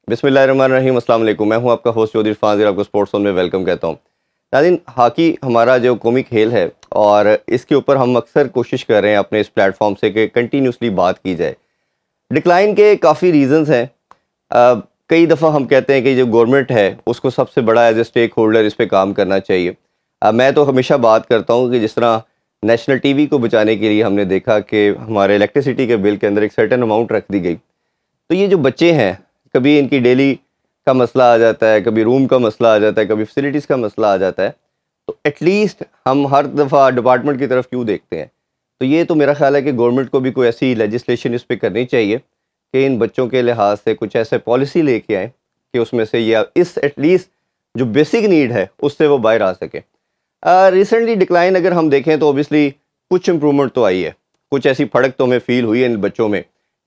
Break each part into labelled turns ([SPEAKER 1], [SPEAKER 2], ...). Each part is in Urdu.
[SPEAKER 1] بسم اللہ الرحمن الرحیم. السلام علیکم. میں ہوں آپ کا ہوسٹ چودھری عرفان ظہیر. آپ کو اسپورٹس زون میں ویلکم کہتا ہوں. ناظرین, ہاکی ہمارا جو قومی کھیل ہے اور اس کے اوپر ہم اکثر کوشش کر رہے ہیں اپنے اس پلیٹ فارم سے کہ کنٹینیوسلی بات کی جائے. ڈکلائن کے کافی ریزنز ہیں. کئی دفعہ ہم کہتے ہیں کہ جو گورنمنٹ ہے اس کو سب سے بڑا ایز اے اسٹیک ہولڈر اس پہ کام کرنا چاہیے. میں تو ہمیشہ بات کرتا ہوں کہ جس طرح نیشنل ٹی وی کو بچانے کے لیے ہم نے دیکھا کہ ہمارے الیکٹریسٹی کے بل کے اندر ایک سرٹن اماؤنٹ رکھ دی گئی, تو یہ جو بچے ہیں کبھی ان کی ڈیلی کا مسئلہ آ جاتا ہے, کبھی روم کا مسئلہ آ جاتا ہے, کبھی فیسلٹیز کا مسئلہ آ جاتا ہے, تو ایٹ لیسٹ ہم ہر دفعہ ڈپارٹمنٹ کی طرف کیوں دیکھتے ہیں. تو یہ تو میرا خیال ہے کہ گورنمنٹ کو بھی کوئی ایسی لیجسلیشن اس پہ کرنی چاہیے کہ ان بچوں کے لحاظ سے کچھ ایسے پالیسی لے کے آئیں کہ اس میں سے یہ اس ایٹ لیسٹ جو بیسک نیڈ ہے اس سے وہ باہر آ سکے. ریسنٹلی ڈکلائن اگر ہم دیکھیں تو اوبیسلی کچھ امپرومنٹ تو آئی ہے, کچھ ایسی پھڑک تو ہمیں فیل ہوئی ہے ان بچوں میں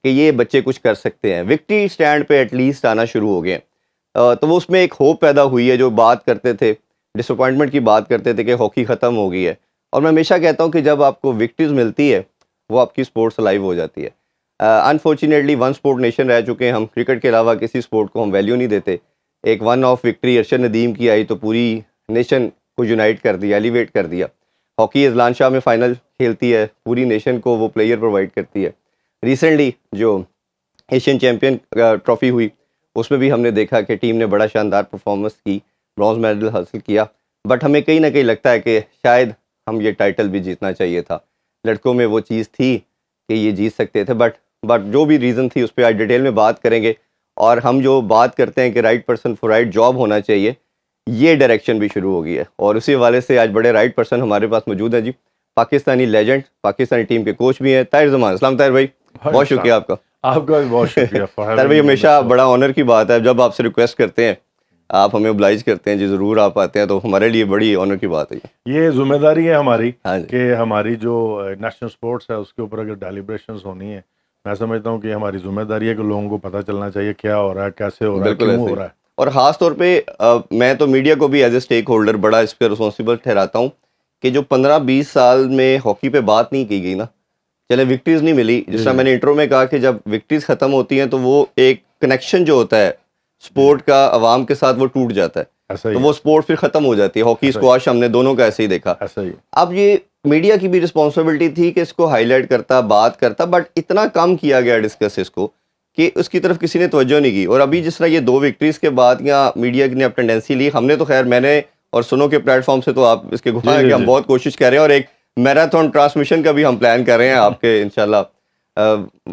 [SPEAKER 1] کہ یہ بچے کچھ کر سکتے ہیں, وکٹری سٹینڈ پہ ایٹ لیسٹ آنا شروع ہو گئے ہیں. تو وہ اس میں ایک ہوپ پیدا ہوئی ہے. جو بات کرتے تھے ڈس اپوائنٹمنٹ کی بات کرتے تھے کہ ہاکی ختم ہو گئی ہے, اور میں ہمیشہ کہتا ہوں کہ جب آپ کو وکٹریز ملتی ہے وہ آپ کی سپورٹس لائیو ہو جاتی ہے. انفارچونیٹلی ون سپورٹ نیشن رہ چکے ہیں ہم, کرکٹ کے علاوہ کسی سپورٹ کو ہم ویلیو نہیں دیتے. ایک one of victory Arshad Nadeem کی آئی تو پوری نیشن کو یونائٹ کر دیا, ایلیویٹ کر دیا. ہاکی اذلان شاہ میں فائنل کھیلتی ہے, پوری نیشن کو وہ پلیئر پرووائڈ کرتی ہے. ریسنٹلی جو ایشین چیمپئن ٹرافی ہوئی اس میں بھی ہم نے دیکھا کہ ٹیم نے بڑا شاندار پرفارمنس کی, برونز میڈل حاصل کیا. بٹ ہمیں کہیں نہ کہیں لگتا ہے کہ شاید ہم یہ ٹائٹل بھی جیتنا چاہیے تھا. لڑکوں میں وہ چیز تھی کہ یہ جیت سکتے تھے, بٹ جو بھی ریزن تھی اس پہ آج ڈیٹیل میں بات کریں گے. اور ہم جو بات کرتے ہیں کہ right person for right job ہونا چاہیے, یہ ڈائریکشن بھی شروع ہو گئی ہے, اور اسی حوالے سے آج بڑے رائٹ پرسن ہمارے پاس موجود ہیں. جی, پاکستانی لیجنڈ, پاکستانی ٹیم کے کوچ بھی ہیں, طاہر زمان. السلام طاہر بھائی, بہت شکریہ آپ کا.
[SPEAKER 2] آپ کا بھی بہت شکریہ.
[SPEAKER 1] طاہر بھائی, ہمیشہ بڑا آنر کی بات ہے جب آپ سے ریکویسٹ کرتے ہیں, آپ ہمیں oblige کرتے ہیں, جی ضرور آپ آتے ہیں, تو ہمارے لیے بڑی آنر کی بات ہے.
[SPEAKER 2] یہ ذمہ داری ہے ہماری
[SPEAKER 1] ہاں جی,
[SPEAKER 2] کہ ہماری جو نیشنل سپورٹس ہے اس کے اوپر اگر ڈیلیبریشنز ہونی ہے, میں سمجھتا ہوں کہ ہماری ذمہ داری ہے کہ لوگوں کو پتہ چلنا چاہیے کیا ہو رہا ہے, کیسے ہو رہا ہے,
[SPEAKER 1] بالکل
[SPEAKER 2] کیوں
[SPEAKER 1] ایسے
[SPEAKER 2] ہو
[SPEAKER 1] ہی.
[SPEAKER 2] رہا ہے.
[SPEAKER 1] اور خاص طور پہ میں تو میڈیا کو بھی ایز اے اسٹیک ہولڈر بڑا اس پہ رسپانسبل ٹھہراتا ہوں کہ جو 15-20 سال میں ہاکی پہ بات نہیں کی گئی نا, چلے وکٹریز نہیں ملی, جس طرح میں نے انٹرو میں کہا کہ جب وکٹریز ختم ہوتی ہیں تو وہ ایک کنیکشن جو ہوتا ہے سپورٹ کا عوام کے ساتھ وہ ٹوٹ جاتا ہے, تو وہ سپورٹ پھر ختم ہو جاتی ہے. ہاکی اسکواش ہم نے دونوں کا ایسے ہی دیکھا. اب یہ میڈیا کی بھی رسپانسبلٹی تھی کہ اس کو ہائی لائٹ کرتا, بات کرتا, بٹ اتنا کم کیا گیا ڈسکس اس کو کہ اس کی طرف کسی نے توجہ نہیں کی. اور ابھی جس طرح یہ 2 وکٹریز کے بعد یا میڈیا نے اب ٹینڈنسی لی, ہم نے تو خیر, میں نے اور سنو کے پلیٹ فارم سے تو آپ اس کے گواہ ہیں کہ ہم بہت کوشش کر رہے ہیں, اور ایک میراتھن ٹرانسمیشن کا بھی ہم پلان کر رہے ہیں آپ کے انشاءاللہ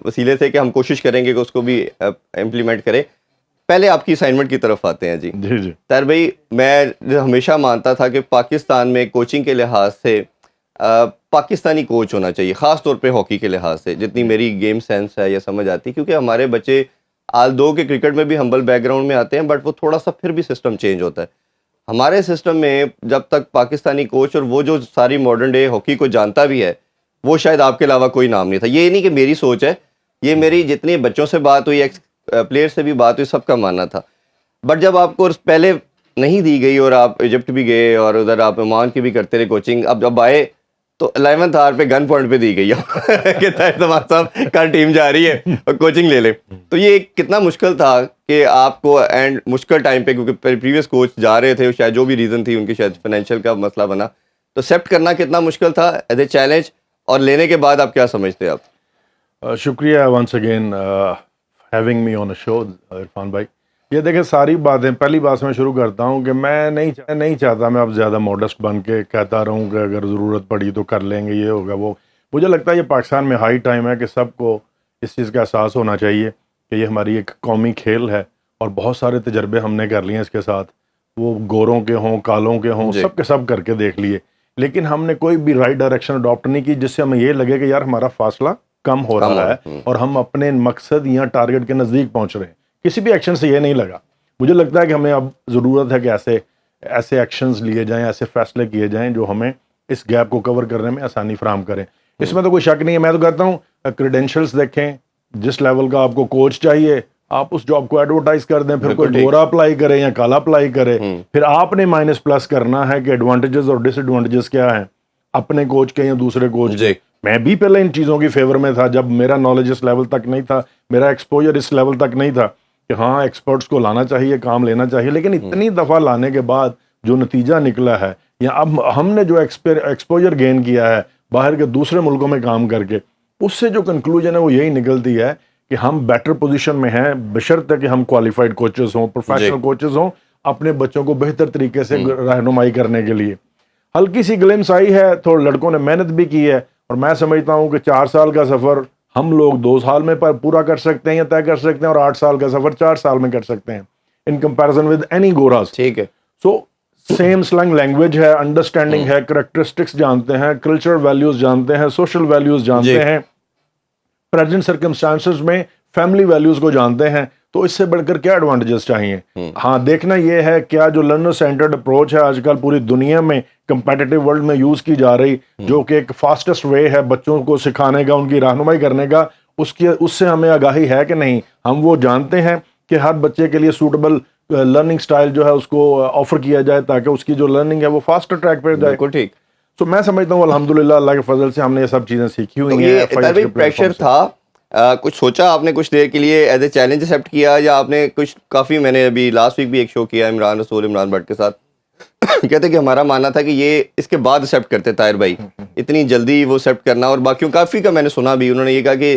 [SPEAKER 1] وسیلے سے کہ ہم کوشش کریں گے کہ اس کو بھی امپلیمنٹ کریں. پہلے آپ کی اسائنمنٹ کی طرف آتے ہیں. جی طاہر بھائی, میں ہمیشہ مانتا تھا کہ پاکستان میں کوچنگ کے لحاظ سے پاکستانی کوچ ہونا چاہیے, خاص طور پہ ہاکی کے لحاظ سے, جتنی میری گیم سینس ہے یا سمجھ آتی, کیونکہ ہمارے بچے آل دو کے کرکٹ میں بھی ہمبل بیک گراؤنڈ میں آتے ہیں, بٹ وہ تھوڑا سا پھر بھی سسٹم چینج ہوتا ہے. ہمارے سسٹم میں جب تک پاکستانی کوچ اور وہ جو ساری ماڈرن ڈے ہاکی کو جانتا بھی ہے, وہ شاید آپ کے علاوہ کوئی نام نہیں تھا. یہ نہیں کہ میری سوچ ہے, یہ میری جتنی بچوں سے بات ہوئی, ایکس پلیئر سے بھی بات ہوئی, سب کا ماننا تھا. بٹ جب آپ کو پہلے نہیں دی گئی اور آپ ایجپٹ بھی گئے اور ادھر آپ عمان کی بھی کرتے رہے کوچنگ, اب جب آئے تو 11th آور پہ گن پوائنٹ پہ دی گئی کہ طاہر صاحب کل ٹیم جا رہی ہے اور کوچنگ لے لیں. تو یہ کتنا مشکل تھا کہ آپ کو اینڈ مشکل ٹائم پہ, کیونکہ پریویس کوچ جا رہے تھے, شاید جو بھی ریزن تھی ان کی, شاید فائنینشیل کا مسئلہ بنا, تو ایکسیپٹ کرنا کتنا مشکل تھا ایز اے چیلنج, اور لینے کے بعد آپ کیا سمجھتے ہیں آپ؟
[SPEAKER 2] شکریہ ونس اگین ہیونگ می آن اے شو عرفان بھائی. یہ دیکھیں ساری باتیں, پہلی بات سے میں شروع کرتا ہوں کہ میں نہیں چاہتا میں اب زیادہ ماڈسٹ بن کے کہتا رہوں کہ اگر ضرورت پڑی تو کر لیں گے, یہ ہوگا وہ. مجھے لگتا ہے یہ پاکستان میں ہائی ٹائم ہے کہ سب کو اس چیز کا احساس ہونا چاہیے کہ یہ ہماری ایک قومی کھیل ہے, اور بہت سارے تجربے ہم نے کر لیے ہیں اس کے ساتھ, وہ گوروں کے ہوں, کالوں کے ہوں, سب کے سب کر کے دیکھ لیے, لیکن ہم نے کوئی بھی رائٹ ڈائریکشن اڈاپٹ نہیں کی جس سے ہمیں یہ لگے کہ یار ہمارا فاصلہ کم ہو رہا ہے اور ہم اپنے مقصد یا ٹارگٹ کے نزدیک پہنچ رہے ہیں. کسی بھی ایکشن سے یہ نہیں لگا. مجھے لگتا ہے کہ ہمیں اب ضرورت ہے کہ ایسے ایکشنز لیے جائیں, ایسے فیصلے کیے جائیں جو ہمیں اس گیپ کو کور کرنے میں آسانی فراہم کریں. اس میں تو کوئی شک نہیں ہے. میں تو کہتا ہوں کریڈینشلز دیکھیں, جس لیول کا آپ کو کوچ چاہیے آپ اس جاب کو ایڈورٹائز کر دیں, پھر کوئی گورا اپلائی کرے یا کالا اپلائی کرے, پھر آپ نے مائنس پلس کرنا ہے کہ ایڈوانٹیجز اور ڈس ایڈوانٹیجز کیا ہیں اپنے کوچ کے یا دوسرے کوچ کے. میں بھی پہلے ان چیزوں کی فیور میں تھا جب میرا نالج اس لیول تک نہیں تھا, میرا ایکسپوجر اس لیول تک نہیں تھا, کہ ہاں ایکسپرٹس کو لانا چاہیے, کام لینا چاہیے, لیکن اتنی دفعہ لانے کے بعد جو نتیجہ نکلا ہے, یا اب ہم نے جو ایکسپوجر گین کیا ہے باہر کے دوسرے ملکوں میں کام کر کے, اس سے جو کنکلوژن ہے وہ یہی نکلتی ہے کہ ہم بیٹر پوزیشن میں ہیں, بشرطے کہ ہم کوالیفائڈ کوچز ہوں, پروفیشنل کوچز ہوں, اپنے بچوں کو بہتر طریقے سے رہنمائی کرنے کے لیے. ہلکی سی گلمس آئی ہے, تو لڑکوں نے محنت بھی کی ہے, اور میں سمجھتا ہوں کہ 4 سال کا سفر ہم لوگ 2 سال میں پورا کر سکتے ہیں یا طے کر سکتے ہیں, اور 8 سال کا سفر 4 سال میں کر سکتے ہیں ان کمپیریزن ود اینی گوراز.
[SPEAKER 1] ٹھیک ہے.
[SPEAKER 2] سو سیم سلنگ لینگویج ہے, انڈرسٹینڈنگ ہے, کریکٹرسٹکس جانتے ہیں, کلچرل ویلیوز جانتے ہیں, سوشل ویلیوز جانتے ہیں, پریزنٹ سرکمسٹانسز میں فیملی ویلیوز کو جانتے ہیں, تو اس سے بڑھ کر کیا ایڈوانٹیجز چاہیے. ہاں دیکھنا یہ ہے کیا جو لرنر سینٹرڈ اپروچ ہے آج کل پوری دنیا میں کمپیٹیٹیو ورلڈ میں یوز کی جا رہی, جو کہ ایک فاسٹسٹ وے ہے بچوں کو سکھانے کا, ان کی رہنمائی کرنے کا, اس سے ہمیں آگاہی ہے کہ نہیں. ہم وہ جانتے ہیں کہ ہر بچے کے لیے سوٹیبل لرننگ سٹائل جو ہے اس کو آفر کیا جائے تاکہ اس کی جو لرننگ ہے وہ فاسٹ ٹریک پہ جائے.
[SPEAKER 1] بالکل ٹھیک.
[SPEAKER 2] تو میں سمجھتا ہوں الحمدللہ اللہ کے فضل سے ہم نے یہ سب چیزیں سیکھی ہوئی ہیں.
[SPEAKER 1] یہ پریشر تھا, کچھ سوچا آپ نے کچھ دیر کے لیے ایز اے چیلنج ایکسیپٹ کیا, یا آپ نے کچھ کافی, میں نے ابھی لاسٹ ویک بھی ایک شو کیا عمران رسول عمران بٹ کے ساتھ, کہتے کہ ہمارا ماننا تھا کہ یہ اس کے بعد ایکسیپٹ کرتے طاہر بھائی, اتنی جلدی وہ ایکسیپٹ کرنا, اور باقیوں کافی کا میں نے سنا بھی, انہوں نے یہ کہا کہ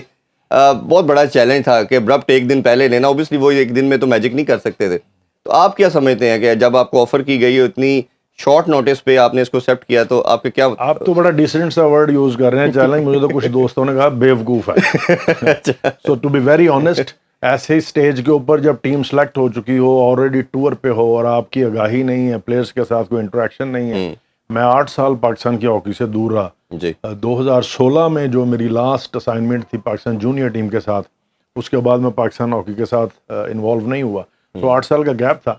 [SPEAKER 1] بہت بڑا چیلنج تھا کہ ابرپٹ ایک دن پہلے لینا, اوبیسلی وہ ایک دن میں تو میجک نہیں کر سکتے تھے. تو آپ کیا سمجھتے ہیں کہ جب آپ کو آفر کی گئی ہو اتنی شارٹ نوٹس پہ آپ نے اس کو ایکسیپٹ کیا, تو آپ کے کیا؟
[SPEAKER 2] آپ تو بڑا ڈیسنٹ سا ورڈ یوز کر رہے ہیں چیلنج, مجھے تو کچھ دوستوں نے کہا بیوقوف ہے. سو ٹو بی ویری آنیسٹ, ایسے ہی سٹیج کے اوپر جب ٹیم سلیکٹ ہو چکی ہو, آلریڈی ٹور پہ ہو, اور آپ کی آگاہی نہیں ہے, پلیئرس کے ساتھ کوئی انٹریکشن نہیں ہے. میں 8 سال پاکستان کی ہاکی سے دور رہا. 2016 میں جو میری لاسٹ اسائنمنٹ تھی پاکستان جونیئر ٹیم کے ساتھ, اس کے بعد میں پاکستان ہاکی کے ساتھ انوالو نہیں ہوا. تو 8 سال کا گیپ تھا,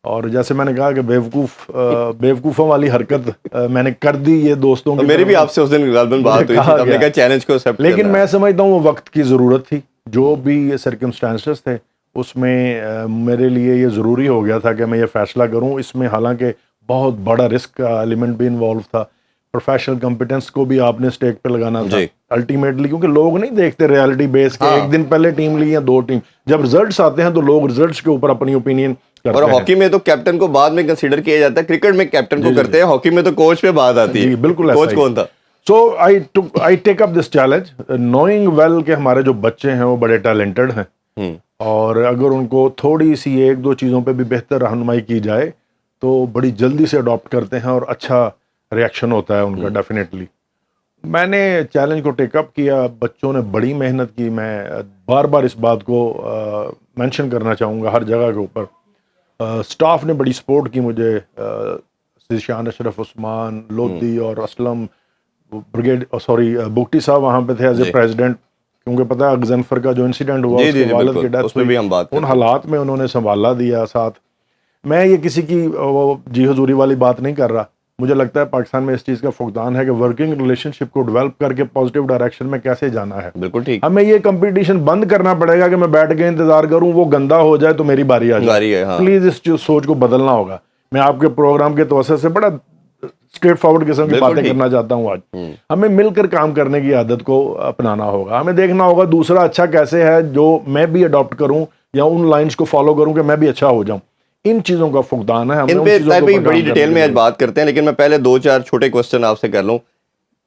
[SPEAKER 2] اور جیسے میں نے کہا کہ بیوقوفوں والی حرکت میں نے کر دی یہ دوستوں کی.
[SPEAKER 1] میری بھی آپ سے اس دن غالباً بات ہوئی تھی, آپ نے کہا چیلنج کو ایکسیپٹ کرنا.
[SPEAKER 2] لیکن میں سمجھتا ہوں وہ وقت کی ضرورت تھی, جو بھی سرکمسٹانسز تھے اس میں میرے لیے یہ ضروری ہو گیا تھا کہ میں یہ فیصلہ کروں. اس میں حالانکہ بہت بڑا رسک کا ایلیمنٹ بھی انوالو تھا, پروفیشنل کمپیٹنس کو بھی آپ نے اسٹیک پہ لگانا تھا الٹیمیٹلی, کیونکہ لوگ نہیں دیکھتے ریالٹی بیس کے, ایک دن پہلے ٹیم لی یا 2 ٹیم, جب ریزلٹس آتے ہیں تو لوگ ریزلٹس کے اوپر اپنی اوپینین کرتے ہیں.
[SPEAKER 1] اور ہاکی میں تو کیپٹن کو بعد میں کنسیڈر کیا جاتا ہے, کرکٹ میں کیپٹن کو کرتے ہیں, ہاکی میں تو کوچ پہ بات آتی ہے.
[SPEAKER 2] جی بالکل,
[SPEAKER 1] کوچ کون تھا؟
[SPEAKER 2] سو آئی ٹیک اپ دس چیلنج نوئنگ ویل کہ ہمارے جو بچے ہیں وہ بڑے ٹیلنٹڈ ہیں, اور اگر ان کو تھوڑی سی 1-2 چیزوں پہ بھی بہتر رہنمائی کی جائے تو بڑی جلدی سے اڈاپٹ کرتے ہیں, اور اچھا ریئیکشن ہوتا ہے ان کا ڈیفینیٹلی. میں نے چیلنج کو ٹیک اپ کیا, بچوں نے بڑی محنت کی. میں بار بار اس بات کو مینشن کرنا چاہوں گا ہر جگہ کے اوپر. سٹاف نے بڑی سپورٹ کی مجھے, ذیشان اشرف عثمان لودھی اور اسلم بریگیڈ بگٹی صاحب وہاں پہ تھے ایز اے پریزیڈنٹ, کیونکہ پتہ ہے غضنفر کا جو انسیڈنٹ ہوا اس کے والد کی ڈیتھ ہوئی, ان حالات میں انہوں نے سنبھالا دیا ساتھ. میں یہ کسی کی جی حضوری والی بات نہیں کر رہا, مجھے لگتا ہے پاکستان میں اس چیز کا فقدان ہے کہ ورکنگ ریلیشن شپ کو ڈیولپ کر کے پازیٹیو ڈائریکشن میں کیسے جانا ہے.
[SPEAKER 1] بالکل ٹھیک.
[SPEAKER 2] ہمیں یہ کمپٹیشن بند کرنا پڑے گا کہ میں بیٹھ کے انتظار کروں وہ گندا ہو جائے تو میری باری آ جائے. پلیز اس سوچ کو بدلنا ہوگا. میں آپ کے پروگرام کے توسط سے بڑا اسٹریٹ فارورڈ قسم کی باتیں کرنا چاہتا ہوں آج. ہمیں مل کر کام کرنے کی عادت کو اپنانا ہوگا. ہمیں دیکھنا ہوگا دوسرا اچھا کیسے ہے جو میں بھی اڈاپٹ کروں یا ان لائنز کو فالو کروں کہ میں بھی اچھا ہو جاؤں. ان چیزوں کا فقدان ہے.
[SPEAKER 1] ان پہ بڑی ڈیٹیل میں آج بات کرتے ہیں, لیکن میں پہلے 2-4 چھوٹے کوسچن آپ سے کر لوں.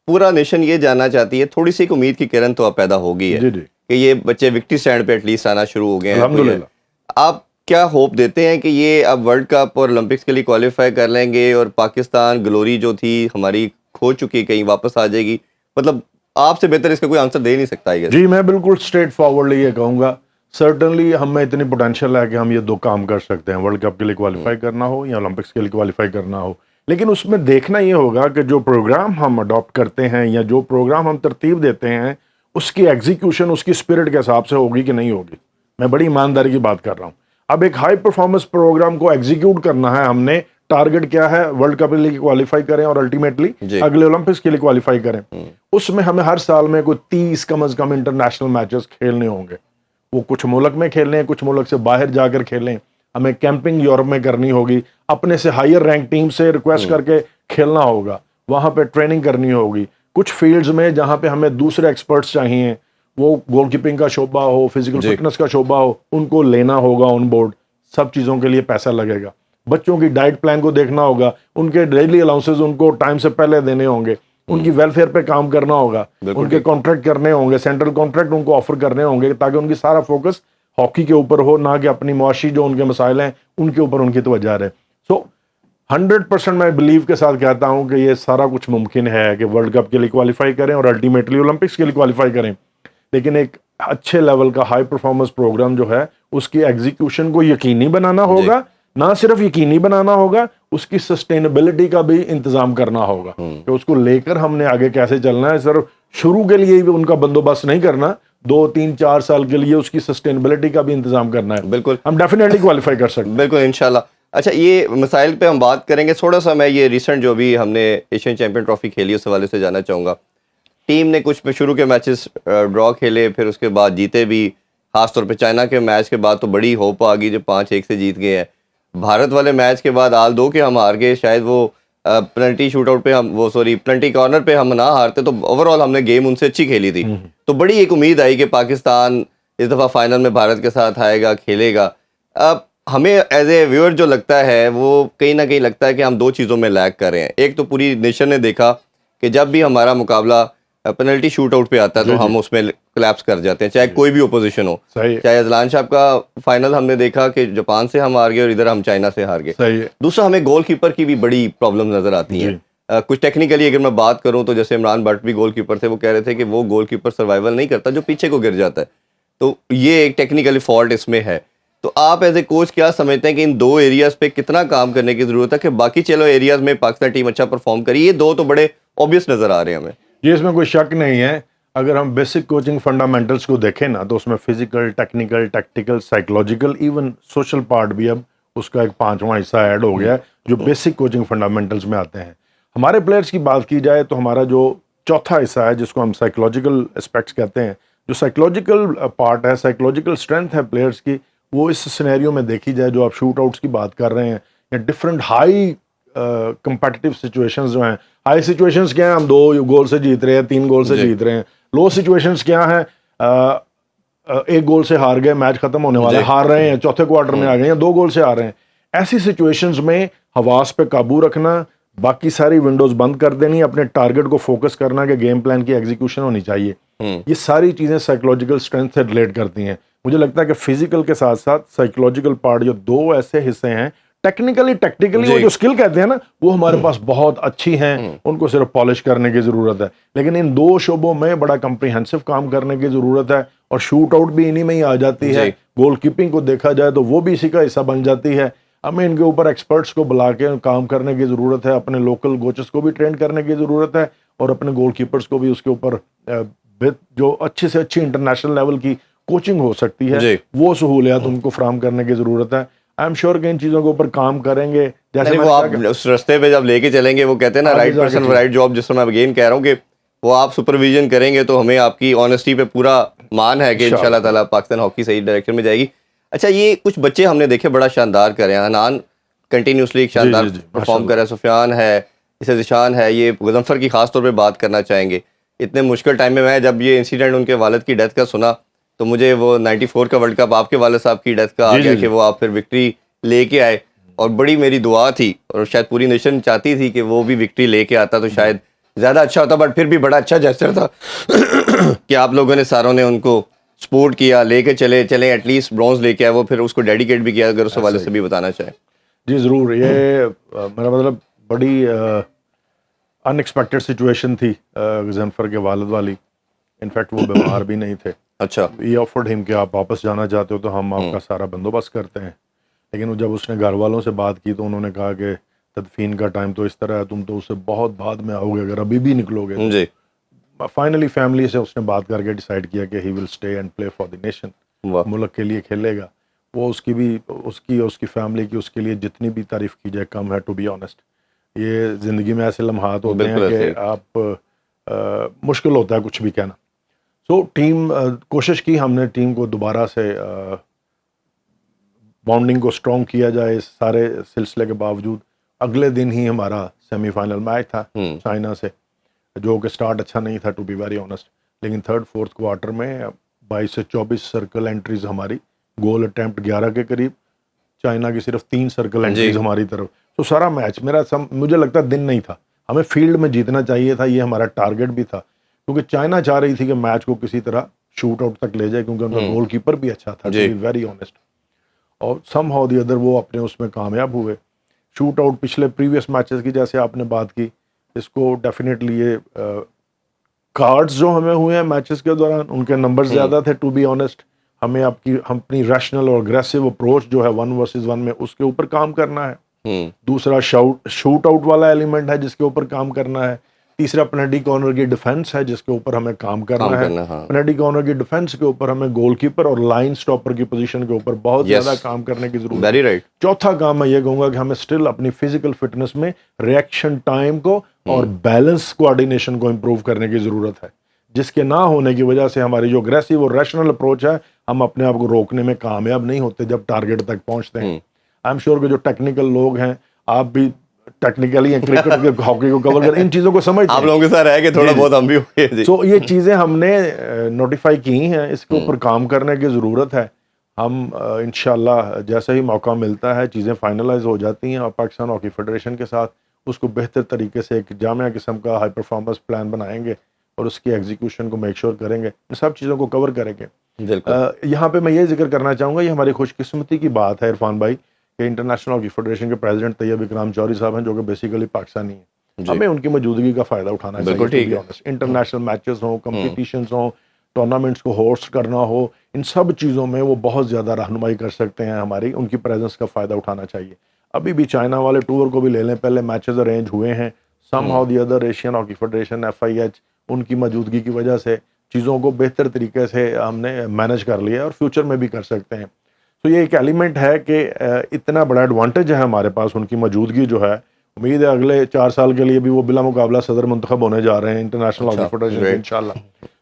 [SPEAKER 1] پورا نیشن یہ جاننا چاہتی ہے, تھوڑی سی امید کی کرن تو اب پیدا ہوگی ہے کہ یہ بچے وکٹری سٹینڈ پہ ایٹ لیسٹ آنا شروع ہو گئے ہیں. آپ کیا ہوپ دیتے ہیں کہ یہ اب ورلڈ کپ اور اولمپکس کے لیے کوالیفائی کر لیں گے, اور پاکستان گلوری جو تھی ہماری کھو چکی کہیں واپس آ جائے گی؟ مطلب آپ سے بہتر اس کا کوئی آنسر دے نہیں سکتا ہے.
[SPEAKER 2] جی میں بالکل اسٹریٹ فارورڈلی یہ کہوں گا, سرٹنلی ہم میں اتنی پوٹینشیل ہے کہ ہم یہ 2 کام کر سکتے ہیں, ورلڈ کپ کے لیے کوالیفائی کرنا ہو یا اولمپکس کے لیے کوالیفائی کرنا ہو. لیکن اس میں دیکھنا یہ ہوگا کہ جو پروگرام ہم اڈاپٹ کرتے ہیں یا جو پروگرام ہم ترتیب دیتے ہیں اس کی ایگزیکیوشن اس کی اسپرٹ کے حساب سے ہوگی کہ نہیں ہوگی. میں بڑی ایمانداری کی بات کر رہا ہوں. اب ایک ہائی پرفارمنس پروگرام کو ایگزیکیوٹ کرنا ہے, ہم نے ٹارگٹ کیا ہے, ورلڈ کپ کے لیے کوالیفائی کریں اور الٹیمیٹلی اگلے اولمپکس کے لیے کوالیفائی کریں. اس میں ہمیں ہر سال میں کوئی 30 کم از کم انٹرنیشنل میچز کھیلنے ہوں گے. وہ کچھ ملک میں کھیلیں, کچھ ملک سے باہر جا کر کھیلیں. ہمیں کیمپنگ یورپ میں کرنی ہوگی, اپنے سے ہائر رینک ٹیم سے ریکویسٹ کر کے کھیلنا ہوگا, وہاں پہ ٹریننگ کرنی ہوگی. کچھ فیلڈز میں جہاں پہ ہمیں دوسرے ایکسپرٹس چاہیے وہ گول کیپنگ کا شعبہ ہو, فزیکل فٹنس کا شعبہ ہو, ان کو لینا ہوگا آن بورڈ. سب چیزوں کے لیے پیسہ لگے گا. بچوں کی ڈائٹ پلان کو دیکھنا ہوگا, ان کے ڈیلی الاؤنسز ان کو ٹائم سے پہلے دینے ہوں گے, ان کی ویلفیئر پہ کام کرنا ہوگا, ان کے کانٹریکٹ کرنے ہوں گے, سینٹرل کانٹریکٹ ان کو آفر کرنے ہوں گے تاکہ ان کی سارا فوکس ہاکی کے اوپر ہو, نہ کہ اپنی معاشی جو ان کے مسائل ہیں ان کے اوپر ان کی توجہ رہے. سو 100% میں بلیو کے ساتھ کہتا ہوں کہ یہ سارا کچھ ممکن ہے کہ ورلڈ کپ کے لیے کوالیفائی کریں اور الٹیمیٹلی اولمپکس کے لیے کوالیفائی کریں, لیکن ایک اچھے لیول کا ہائی پرفارمنس پروگرام جو ہے اس کی ایگزیکیوشن کو یقینی بنانا ہوگا. نہ صرف یقینی بنانا ہوگا, اس کی سسٹینیبلٹی کا بھی انتظام کرنا ہوگا کہ اس کو لے کر ہم نے آگے کیسے چلنا ہے. صرف شروع کے لیے بھی ان کا بندوبست نہیں کرنا, 2 3 4 سال کے لیے اس کی سسٹینیبلٹی کا بھی انتظام کرنا ہے.
[SPEAKER 1] بالکل,
[SPEAKER 2] ہم ڈیفینیٹلی کوالیفائی کر سکتے ہیں.
[SPEAKER 1] بالکل انشاءاللہ. اچھا, یہ مسائل پہ ہم بات کریں گے. تھوڑا سا میں یہ ریسنٹ جو بھی ہم نے ایشین چیمپئن ٹرافی کھیلی اس حوالے سے جانا چاہوں گا. ٹیم نے کچھ شروع کے میچز ڈرا کھیلے, پھر اس کے بعد جیتے بھی. خاص طور پہ چائنا کے میچ کے بعد تو بڑی ہوپ آ گئی جو 5-1 سے جیت گئے ہیں. بھارت والے میچ کے بعد آل 2 کے ہم ہار گئے. شاید وہ پلنٹی شوٹ آؤٹ پہ پلنٹی کارنر پہ ہم نہ ہارتے تو اوور آل ہم نے گیم ان سے اچھی کھیلی تھی. تو بڑی ایک امید آئی کہ پاکستان اس دفعہ فائنل میں بھارت کے ساتھ آئے گا, کھیلے گا. اب ہمیں ایز اے ویور جو لگتا ہے وہ کہیں نہ کہیں لگتا ہے کہ ہم 2 چیزوں میں لیگ کر رہے ہیں. ایک تو پوری نیشن نے دیکھا کہ جب بھی ہمارا مقابلہ پینلٹی شوٹ آؤٹ پہ آتا ہے تو ہم اس میں کلیپس کر جاتے ہیں, چاہے کوئی بھی اپوزیشن ہو. چاہے اذلان صاحب کا فائنل ہم نے دیکھا کہ جاپان سے ہم ہار گئے اور ادھر ہم چائنا سے ہار گئے. دوسرا, ہمیں گول کیپر کی بھی بڑی پرابلم نظر آتی ہیں. کچھ ٹیکنیکلی اگر میں بات کروں تو جیسے عمران بٹ بھی گول کیپر تھے, وہ کہہ رہے تھے کہ وہ گول کیپر سروائیول نہیں کرتا جو پیچھے کو گر جاتا ہے. تو یہ ایک ٹیکنیکلی فالٹ اس میں ہے. تو آپ ایز اے کوچ کیا سمجھتے ہیں کہ ان 2 ایریاز پہ کتنا کام کرنے کی ضرورت ہے کہ باقی چلو ایریاز میں پاکستان ٹیم اچھا پرفارم کری, یہ 2 تو بڑے obvious نظر آ رہے ہیں ہمیں.
[SPEAKER 2] یہ اس میں کوئی شک نہیں ہے. اگر ہم بیسک کوچنگ فنڈامنٹلس کو دیکھیں نا تو اس میں physical, technical, tactical, psychological, even social part بھی اب اس کا ایک 5واں حصہ ایڈ ہو گیا ہے جو بیسک کوچنگ فنڈامنٹلس میں آتے ہیں. ہمارے پلیئرس کی بات کی جائے تو ہمارا جو چوتھا حصہ ہے جس کو ہم سائیکولوجیکل اسپیکٹس کہتے ہیں, جو سائیکولوجیکل پارٹ ہے, سائیکولوجیکل اسٹرینتھ ہے پلیئرس کی, وہ اس سینیریو میں دیکھی جائے جو آپ شوٹ آؤٹس کی بات کر رہے ہیں یا ڈفرینٹ ہائی کمپیٹیٹیو سچویشنز جو ہیں. ہائی سچویشنز کیا ہیں, ہم 2 گول سے جیت رہے ہیں, 3 گول سے جیت رہے ہیں. لو سچویشنز کیا ہیں, 1 گول سے ہار گئے, میچ ختم ہونے والا ہے, ہار رہے ہیں, چوتھے کوارٹر میں آ گئے ہیں, 2 گول سے ہار رہے ہیں. ایسی سچویشنز میں حواس پہ قابو رکھنا, باقی ساری ونڈوز بند کر دینی, اپنے ٹارگٹ کو فوکس کرنا کہ گیم پلان کی ایگزیکیوشن ہونی چاہیے. یہ ساری چیزیں سائیکولوجیکل اسٹرینتھ سے ریلیٹ کرتی ہیں. مجھے لگتا ہے کہ فزیکل کے ساتھ ساتھ سائیکولوجیکل پارٹ جو 2 ایسے حصے ہیں, ٹیکنیکلی ٹیکٹیکلی وہ جو اسکل کہتے ہیں نا, وہ ہمارے پاس بہت اچھی ہیں, ان کو صرف پالش کرنے کی ضرورت ہے. لیکن ان 2 شعبوں میں بڑا کمپریہنسو کام کرنے کی ضرورت ہے, اور شوٹ آؤٹ بھی انہی میں ہی آ جاتی ہے. گول کیپنگ کو دیکھا جائے تو وہ بھی اسی کا حصہ بن جاتی ہے. ہمیں ان کے اوپر ایکسپرٹس کو بلا کے کام کرنے کی ضرورت ہے, اپنے لوکل کوچز کو بھی ٹرین کرنے کی ضرورت ہے, اور اپنے گول کیپرس کو بھی اس کے اوپر جو اچھی سے اچھی انٹرنیشنل لیول کی کوچنگ ہو سکتی ہے وہ سہولیات ان کو فراہم کرنے کی ضرورت ہے. آئی ایم شیور کہ ان چیزوں کے اوپر کام کریں گے. جیسے
[SPEAKER 1] وہ آپ اس رستے پہ جب لے کے چلیں گے, وہ کہتے ہیں نا رائٹ پرسن رائٹ جاب, جس میں اگین کہہ رہا ہوں کہ وہ آپ سپرویژن کریں گے تو ہمیں آپ کی آنیسٹی پہ پورا مان ہے کہ انشاءاللہ تعالیٰ پاکستان ہاکی صحیح ڈائریکشن میں جائے گی. اچھا, یہ کچھ بچے ہم نے دیکھے بڑا شاندار کر رہے ہیں. حنان کنٹینیوسلی ایک شاندار پرفارم کر رہا ہے, سفیان ہے, اسے ذیشان ہے, یہ غضنفر کی خاص طور پہ بات کرنا چاہیں گے. اتنے مشکل ٹائم میں جب یہ انسیڈنٹ ان کے والد کی ڈیتھ کا سنا تو مجھے وہ 94 کا ورلڈ کپ آپ کے والد صاحب کی ڈیتھ کا آ گیا کہ وہ آپ پھر وکٹری لے کے آئے, اور بڑی میری دعا تھی اور شاید پوری نیشن چاہتی تھی کہ وہ بھی وکٹری لے کے آتا تو شاید زیادہ اچھا ہوتا, بٹ پھر بھی بڑا اچھا جیسچر تھا کہ آپ لوگوں نے ساروں نے ان کو سپورٹ کیا, لے کے چلیں ایٹ لیسٹ برونز لے کے آئے, وہ پھر اس کو ڈیڈیکیٹ بھی کیا. اگر اس حوالے سے بھی بتانا چاہیں.
[SPEAKER 2] جی ضرور. یہ میرا مطلب بڑی ان ایکسپیکٹڈ سچویشن تھی غضنفر کے والد والی. انفیکٹ وہ بیمار بھی نہیں تھے.
[SPEAKER 1] اچھا,
[SPEAKER 2] یہ آفرڈ ہم کہ آپ واپس جانا چاہتے ہو تو ہم آپ کا سارا بندوبست کرتے ہیں. لیکن جب اس نے گھر والوں سے بات کی تو انہوں نے کہا کہ تدفین کا ٹائم تو اس طرح ہے, تم تو اس سے بہت بعد میں آؤ گے اگر ابھی بھی نکلو گے.
[SPEAKER 1] جی.
[SPEAKER 2] فائنلی فیملی سے اس نے بات کر کے ڈیسائیڈ کیا کہ he will stay and play for the nation. ملک کے لیے کھیلے گا. وہ اس کی بھی اس کی فیملی کی اس کے لیے جتنی بھی تعریف کی جائے کم ہے, ٹو بی آنیسٹ. یہ زندگی میں ایسے لمحات ہوتے ہیں کہ آپ مشکل ہوتا ہے کچھ بھی کہنا. سو ٹیم کوشش کی ہم نے ٹیم کو دوبارہ سے بانڈنگ کو اسٹرانگ کیا جائے اس سارے سلسلے کے باوجود. اگلے دن ہی ہمارا سیمی فائنل میچ تھا چائنا سے, جو کہ سٹارٹ اچھا نہیں تھا ٹو بی ویری آنیسٹ. لیکن تھرڈ فورتھ کوارٹر میں 22 سے 24 سرکل انٹریز ہماری, گول اٹیمپٹ 11 کے قریب, چائنا کی صرف 3 سرکل انٹریز ہماری طرف. تو سارا میچ مجھے لگتا دن نہیں تھا, ہمیں فیلڈ میں جیتنا چاہیے تھا, یہ ہمارا ٹارگٹ بھی تھا, کیونکہ چائنا چاہ رہی تھی کہ میچ کو کسی طرح شوٹ آؤٹ تک لے جائے, کیونکہ ان کا گول کیپر بھی اچھا تھا, ٹو بی ویری آنیسٹ, اور سم ہاؤ دی ادر وہ اپنے اس میں کامیاب ہوئے. شوٹ آؤٹ پچھلے پریویس میچز کی جیسے آپ نے بات کی, اس کو ڈیفینیٹلی یہ کارڈز جو ہمیں ہوئے ہیں میچز کے دوران ان کے نمبر زیادہ تھے, ٹو بی آنیسٹ. ہمیں اپنی ریشنل اور اگریسو اپروچ جو ہے 1 ورسز 1 میں اس کے اوپر کام کرنا ہے. دوسرا شوٹ آؤٹ والا ایلیمنٹ ہے جس کے اوپر کام کرنا ہے. تیسرا پینلٹی کارنر کی ڈیفنس ہے جس کے اوپر ہمیں کام کرنا ہے. پینلٹی کارنر کی ڈیفنس کے اوپر ہمیں گول کیپر اور لائن سٹاپر کی پوزیشن کے اوپر بہت زیادہ کام کرنے کی ضرورت ہے. چوتھا کام میں یہ کہوں گا کہ ہمیں اسٹل اپنی فزیکل فٹنس میں ریئیکشن ٹائم کو اور بیلنس کوآرڈینیشن کو امپروو کرنے کی ضرورت ہے, جس کے نہ ہونے کی وجہ سے ہماری جو اگریسو اور ریشنل اپروچ ہے ہم اپنے آپ کو روکنے میں کامیاب نہیں ہوتے جب ٹارگیٹ تک پہنچتے ہیں. آئی ایم شیور کہ جو ٹیکنیکل لوگ ہیں, آپ بھی ٹیکنیکلی کرکٹ کے ہاکی کو کور کر ان چیزوں کو سمجھتے ہیں,
[SPEAKER 1] آپ لوگوں کے ساتھ رہ کے تھوڑا بہت ہم بھی ہوئے.
[SPEAKER 2] سو یہ چیزیں ہم نے نوٹیفائی کی ہیں, اس کے اوپر کام کرنے کی ضرورت ہے. ہم انشاءاللہ جیسے ہی موقع ملتا ہے چیزیں فائنلائز ہو جاتی ہیں اور پاکستان ہاکی فیڈریشن کے ساتھ اس کو بہتر طریقے سے ایک جامع قسم کا ہائی پرفارمنس پلان بنائیں گے اور اس کی ایگزیکیوشن کو میک شور کریں گے, ان سب چیزوں کو کور کریں گے. یہاں پہ میں یہ ذکر کرنا چاہوں گا, یہ ہماری خوش قسمتی کی بات ہے عرفان بھائی کہ انٹرنیشنل ہاکی فیڈریشن کے پریزیڈنٹ طیب اکرام چوہدری صاحب ہیں جو کہ بیسیکلی پاکستانی ہیں. ہمیں ان کی موجودگی کا فائدہ اٹھانا چاہیے. انٹرنیشنل میچز ہوں, کمپٹیشنز ہوں, ٹورنامنٹس کو ہوسٹ کرنا ہو, ان سب چیزوں میں وہ بہت زیادہ رہنمائی کر سکتے ہیں ہماری, ان کی پریزنس کا فائدہ اٹھانا چاہیے. ابھی بھی چائنا والے ٹور کو بھی لے لیں, پہلے میچز ارینج ہوئے ہیں, some how the other Asian hockey federation FIH ان کی موجودگی کی وجہ سے چیزوں کو بہتر طریقے سے ہم نے مینج کر لیا اور فیوچر میں بھی کر سکتے ہیں. تو یہ ایک ایلیمنٹ ہے کہ اتنا بڑا ایڈوانٹیج ہے ہمارے پاس ان کی موجودگی جو ہے. امید ہے اگلے 4 سال کے لیے بھی وہ بلا مقابلہ صدر منتخب ہونے جا رہے ہیں انٹرنیشنل ہاکی فیڈریشن سے انشاءاللہ.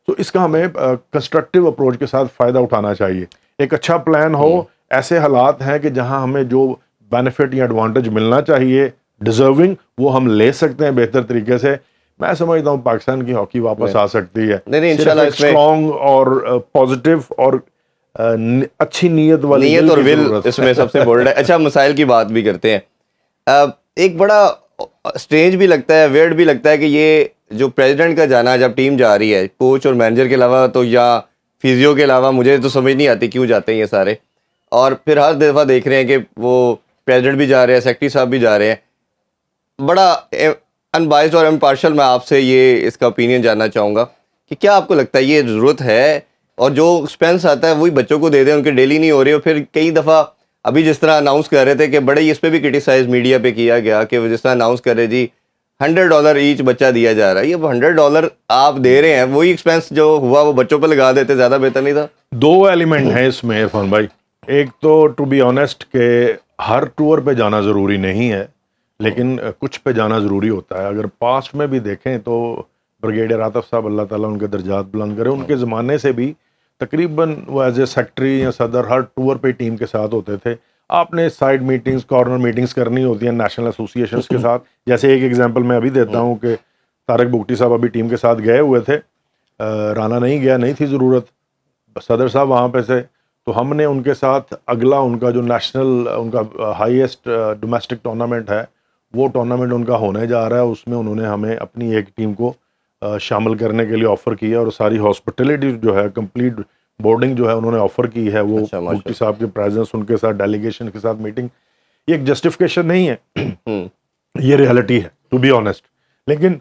[SPEAKER 2] تو اس کا ہمیں کنسٹرکٹیو اپروچ کے ساتھ فائدہ اٹھانا چاہیے. ایک اچھا پلان ہو, ایسے حالات ہیں کہ جہاں ہمیں جو بینیفٹ یا ایڈوانٹیج ملنا چاہیے ڈیزرونگ وہ ہم لے سکتے ہیں بہتر طریقے سے. میں سمجھتا ہوں پاکستان کی ہاکی واپس آ سکتی ہے صرف ایک اسٹرانگ اور پازیٹیو اور اچھی نیت والی
[SPEAKER 1] نیت اور ول اس میں سب سے بولڈ ہے. اچھا مسائل کی بات بھی کرتے ہیں. ایک بڑا اسٹرینج بھی لگتا ہے, ویئرڈ بھی لگتا ہے کہ یہ جو پریزیڈنٹ کا جانا جب ٹیم جا رہی ہے, کوچ اور مینیجر کے علاوہ تو یا فیزیو کے علاوہ مجھے تو سمجھ نہیں آتی کیوں جاتے ہیں یہ سارے, اور پھر ہر دفعہ دیکھ رہے ہیں کہ وہ پریزیڈنٹ بھی جا رہے ہیں, سیکرٹری صاحب بھی جا رہے ہیں. بڑا ان بائزڈ اور امپارشل میں آپ سے یہ اس کا اوپینین جاننا چاہوں گا کہ کیا آپ کو لگتا ہے یہ ضرورت ہے, اور جو ایکسپینس آتا ہے وہی بچوں کو دے دیں, ان کے ڈیلی نہیں ہو رہی. اور پھر کئی دفعہ ابھی جس طرح اناؤنس کر رہے تھے کہ بڑے اس پہ بھی کرٹیسائز میڈیا پہ کیا گیا کہ وہ جس طرح اناؤنس کر رہے جی $100 ایچ بچہ دیا جا رہا ہے. یہ $100 آپ دے رہے ہیں, وہی ایکسپینس جو ہوا وہ بچوں پہ لگا دیتے, زیادہ بہتر نہیں تھا؟
[SPEAKER 2] 2 ایلیمنٹ ہیں اس میں عرفان بھائی. ایک تو ٹو بی آنیسٹ کہ ہر ٹور پہ جانا ضروری نہیں ہے, لیکن کچھ پہ جانا ضروری ہوتا ہے. اگر پاسٹ میں بھی دیکھیں تو بریگیڈیئر عاطف صاحب اللہ تعالیٰ ان کے درجات بلند کرے, ان کے زمانے سے بھی تقریباً وہ ایز اے سیکٹری یا صدر ہر ٹور پہ ٹیم کے ساتھ ہوتے تھے. آپ نے سائڈ میٹنگز, کارنر میٹنگز کرنی ہوتی ہیں نیشنل ایسوسیشنز کے ساتھ. جیسے ایک ایگزامپل میں ابھی دیتا ہوں کہ طارق بگٹی صاحب ابھی ٹیم کے ساتھ گئے ہوئے تھے, رانا نہیں گیا, نہیں تھی ضرورت, صدر صاحب وہاں پہ سے, تو ہم نے ان کے ساتھ اگلا ان کا جو نیشنل ان کا ہائیسٹ ڈومیسٹک ٹورنامنٹ ہے وہ ٹورنامنٹ ان کا ہونے جا رہا ہے, اس میں انہوں نے ہمیں اپنی ایک ٹیم کو شامل کرنے کے لیے آفر کیا, اور ساری ہاسپٹیلٹی جو ہے کمپلیٹ بورڈنگ جو ہے انہوں نے آفر کی ہے. وہ مفتی صاحب کے پریزنس, ان کے ساتھ ڈیلیگیشن کے ساتھ میٹنگ, یہ ایک جسٹیفیکیشن نہیں ہے, یہ ریئلٹی ہے ٹو بی آنیسٹ. لیکن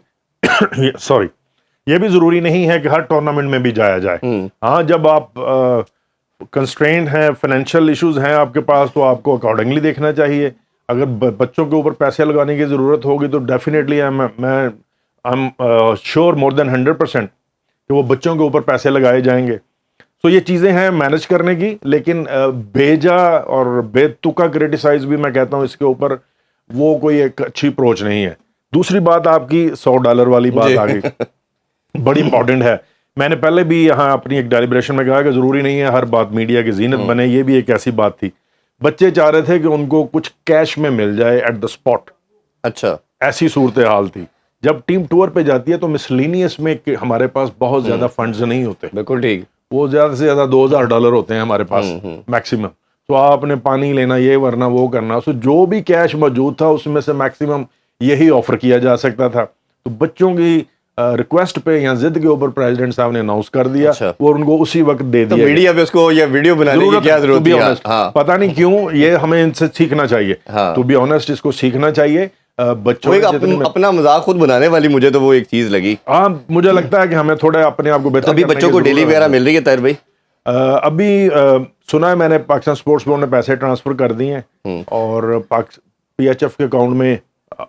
[SPEAKER 2] سوری, یہ بھی ضروری نہیں ہے کہ ہر ٹورنامنٹ میں بھی جایا جائے. ہاں جب آپ کنسٹرینڈ ہیں, فائنینشیل ایشوز ہیں آپ کے پاس, تو آپ کو اکارڈنگلی دیکھنا چاہیے. اگر بچوں کے اوپر پیسے لگانے کی ضرورت ہوگی تو ڈیفینیٹلی میں شیور مور دین 100% کہ وہ بچوں کے اوپر پیسے لگائے جائیں گے. سو یہ چیزیں ہیں مینج کرنے کی, لیکن بیجا اور بے تکا کرٹیسائز بھی میں کہتا ہوں اس کے اوپر وہ کوئی ایک اچھی اپروچ نہیں ہے. دوسری بات آپ کی $100 والی بات آ گئی, بڑی امپورٹنٹ ہے. میں نے پہلے بھی یہاں اپنی ایک ڈیلیبریشن میں کہا کہ ضروری نہیں ہے ہر بات میڈیا کی زینت بنے, یہ بھی ایک ایسی بات تھی. بچے چاہ رہے تھے کہ ان کو کچھ کیش میں مل جائے ایٹ دا اسپاٹ.
[SPEAKER 1] اچھا,
[SPEAKER 2] ایسی صورتحال تھی. جب ٹیم ٹور پہ جاتی ہے تو مسلینیس میں ہمارے پاس بہت زیادہ فنڈز نہیں ہوتے,
[SPEAKER 1] بالکل ٹھیک,
[SPEAKER 2] وہ زیادہ سے زیادہ $2000 ہوتے ہیں ہمارے پاس میکسیمم. تو آپ نے پانی لینا, یہ ورنہ وہ کرنا, سو جو بھی کیش موجود تھا اس میں سے میکسیمم یہی آفر کیا جا سکتا تھا. تو بچوں کی ریکویسٹ پہ یا ضد کے اوپر پریزیڈنٹ صاحب نے اناؤنس کر دیا اور ان کو اسی وقت دے دیا.
[SPEAKER 1] میڈیا پہ اس کو یا ویڈیو بنانے کی کیا ضرورت ہے؟
[SPEAKER 2] پتہ نہیں کیوں, یہ ہمیں ان سے سیکھنا چاہیے. ٹو بی آنیسٹ اس کو سیکھنا چاہیے. بچوں
[SPEAKER 1] اپنا مذاق خود بنانے والی مجھے تو وہ ایک چیز لگی.
[SPEAKER 2] ہاں مجھے لگتا ہے کہ ہمیں تھوڑا اپنے آپ کو بہتر.
[SPEAKER 1] ابھی بچوں کو ڈیلی وغیرہ مل رہی ہے طاہر بھائی؟
[SPEAKER 2] ابھی سنا ہے میں نے پاکستان اسپورٹس بورڈ نے پیسے ٹرانسفر کر دیے ہیں اور پی ایچ ایف کے اکاؤنٹ میں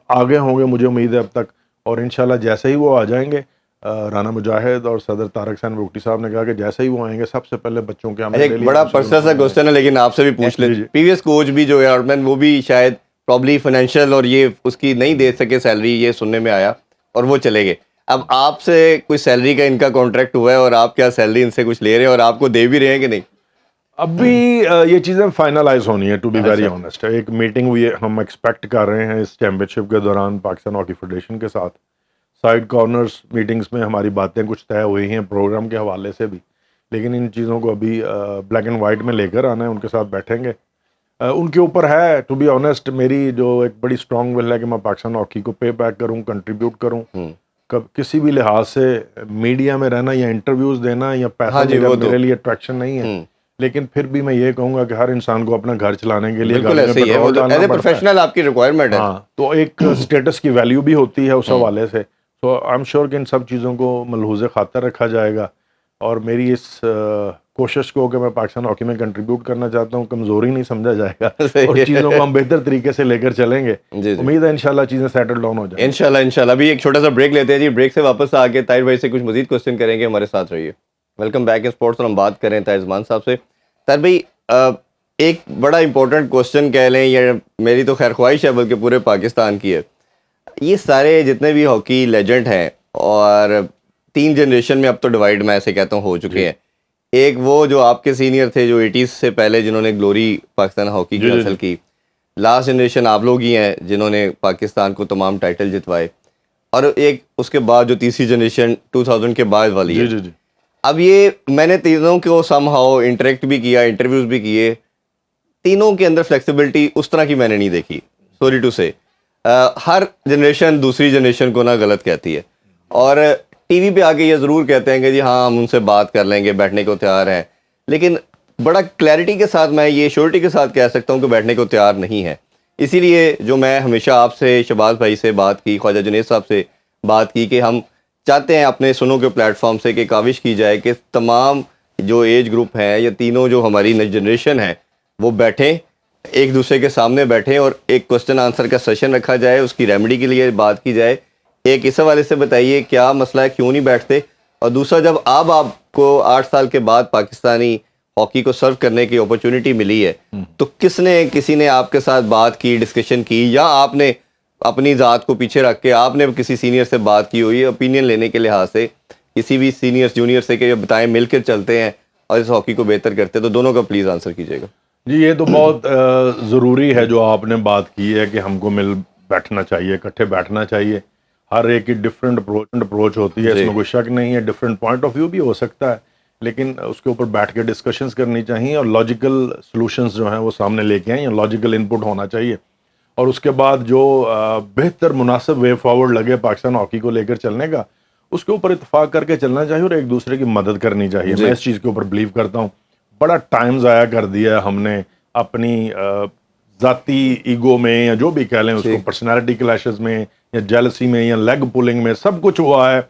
[SPEAKER 2] آگے ہوں گے مجھے امید ہے اب تک. اور انشاءاللہ جیسے ہی وہ آ جائیں گے, رانا مجاہد اور صدر طارق حسین بگٹی صاحب نے کہا کہ جیسے ہی وہ آئیں گے سب سے پہلے بچوں کے
[SPEAKER 1] ایک بڑا پرسنل سا کوسچن ہے لیکن آپ سے بھی پوچھ لیں. پریویس کوچ بھی جو ہے آرمین, وہ بھی شاید پرابلی فائنینشیل اور یہ اس کی نہیں دے سکے سیلری, یہ سننے میں آیا, اور وہ چلے گئے. اب آپ سے کوئی سیلری کا ان کا کانٹریکٹ ہوا ہے اور آپ کیا سیلری ان سے کچھ لے رہے ہیں اور آپ کو دے بھی رہے ہیں کہ نہیں؟
[SPEAKER 2] ابھی یہ چیزیں فائنلائز ہونی ہے ٹو بی ویری آنیسٹ. ایک میٹنگ ہوئی ہے, ہم ایکسپیکٹ کر رہے ہیں اس چیمپئن شپ کے دوران پاکستان ہاکی فیڈریشن کے ساتھ. سائڈ کارنرز میٹنگز میں ہماری باتیں کچھ طے ہوئی ہیں پروگرام کے حوالے سے بھی, لیکن ان چیزوں کو ابھی بلیک اینڈ وائٹ میں لے کر آنا ہے. ان کے ساتھ بیٹھیں گے, ان کے اوپر ہے. ٹو بی آنیسٹ میری جو ایک بڑی اسٹرانگ ول ہے کہ میں پاکستان ہاکی کو پے بیک کروں, کنٹریبیوٹ کروں. کسی بھی لحاظ سے میڈیا میں رہنا یا انٹرویوز دینا یا پیسہ میرے لیے اٹریکشن نہیں ہے, لیکن پھر بھی میں یہ کہوں گا کہ ہر انسان کو اپنا گھر چلانے کے لیے
[SPEAKER 1] پروفیشنل آپ کی ریکوائرمنٹ ہے.
[SPEAKER 2] ہاں, تو ایک اسٹیٹس کی ویلیو بھی ہوتی ہے اس حوالے سے. تو آئی ایم شیور کہ ان سب چیزوں کو ملحوظ خاطر رکھا جائے گا. اور میری اس کوشش کو کہ میں پاکستان ہاکی میں کنٹریبیوٹ کرنا چاہتا ہوں کمزوری نہیں سمجھا جائے گا, اور چیزوں کو ہم بہتر طریقے سے لے کر چلیں گے. امید ہے انشاءاللہ چیزیں سیٹل ڈاؤن ہو جائیں.
[SPEAKER 1] انشاءاللہ. ابھی ایک چھوٹا سا بریک لیتے ہیں جی, بریک سے واپس آ کے طاہر بھائی سے کچھ مزید کوسچن کریں گے, ہمارے ساتھ رہیے. ویلکم بیک ان اسپورٹس, اور ہم بات کریں طاہر زمان صاحب سے. طاہر بھائی ایک بڑا امپورٹنٹ کوسچن کہہ لیں, یا میری تو خیر خواہش ہے بلکہ پورے پاکستان کی ہے, یہ سارے جتنے بھی ہاکی لیجنڈ ہیں اور 3 جنریشن میں اب تو ڈیوائڈ میں ایسے کہتا ہوں ہو چکے ہیں. ایک وہ جو آپ کے سینئر تھے جو 80s سے پہلے جنہوں نے گلوری پاکستان ہاکی کی حاصل کی, لاسٹ جنریشن آپ لوگ ہی ہیں جنہوں نے پاکستان کو تمام ٹائٹل جتوائے, اور ایک اس کے بعد جو تیسری جنریشن 2000 کے بعد والی ہے. اب یہ میں نے تینوں کو سم ہاؤ انٹریکٹ بھی کیا, انٹرویوز بھی کیے, تینوں کے اندر فلیکسیبلٹی اس طرح کی میں نے نہیں دیکھی. سوری ٹو سے ہر جنریشن دوسری جنریشن کو نہ غلط کہتی ہے, اور ٹی وی پہ آ کے یہ ضرور کہتے ہیں کہ جی ہاں ہم ان سے بات کر لیں گے, بیٹھنے کو تیار ہیں, لیکن بڑا کلیئرٹی کے ساتھ میں یہ شیورٹی کے ساتھ کہہ سکتا ہوں کہ بیٹھنے کو تیار نہیں ہے. اسی لیے جو میں ہمیشہ آپ سے, شہباز بھائی سے بات کی, خواجہ جنید صاحب سے بات کی, کہ ہم چاہتے ہیں اپنے سنوں کے پلیٹ فارم سے کہ کاوش کی جائے کہ تمام جو ایج گروپ ہیں یا تینوں جو ہماری نئی جنریشن ہے وہ بیٹھیں, ایک دوسرے کے سامنے بیٹھیں اور ایک کوسچن آنسر کا سیشن رکھا جائے, اس کی ریمیڈی کے لیے بات کی جائے. ایک اس حوالے سے بتائیے کیا مسئلہ ہے, کیوں نہیں بیٹھتے, اور دوسرا جب آپ کو 8 سال کے بعد پاکستانی ہاکی کو سرو کرنے کی اپرچونٹی ملی ہے تو کسی نے آپ کے ساتھ بات کی, ڈسکشن کی, یا آپ نے اپنی ذات کو پیچھے رکھ کے آپ نے کسی سینئر سے بات کی ہوئی اوپینین لینے کے لحاظ سے, کسی بھی سینئر جونیئر سے کہ بتائیں مل کر چلتے ہیں اور اس ہاکی کو بہتر کرتے ہیں, تو دونوں کا پلیز آنسر کیجیے گا.
[SPEAKER 2] جی یہ تو بہت ضروری ہے جو آپ نے بات کی ہے کہ ہم کو مل بیٹھنا چاہیے, اکٹھے بیٹھنا چاہیے. ہر ایک کی ڈفرینٹ اپروچ ہوتی ہے, اس میں کوئی شک نہیں ہے, ڈفرینٹ پوائنٹ آف ویو بھی ہو سکتا ہے, لیکن اس کے اوپر بیٹھ کے ڈسکشنز کرنی چاہیے اور لاجیکل سلوشنز جو ہیں وہ سامنے لے کے آئیں, یا لاجیکل ان پٹ ہونا چاہیے. اور اس کے بعد جو بہتر مناسب وے فارورڈ لگے پاکستان ہاکی کو لے کر چلنے کا, اس کے اوپر اتفاق کر کے چلنا چاہیے اور ایک دوسرے کی مدد کرنی چاہیے. میں اس چیز کے اوپر بلیو کرتا ہوں. بڑا ٹائم ضائع کر دیا ہم نے اپنی ذاتی ایگو میں, یا جو بھی کہہ لیں اس کو, پرسنالٹی کلیشز میں یا جیلسی میں یا لیگ پولنگ میں, سب کچھ ہوا ہے.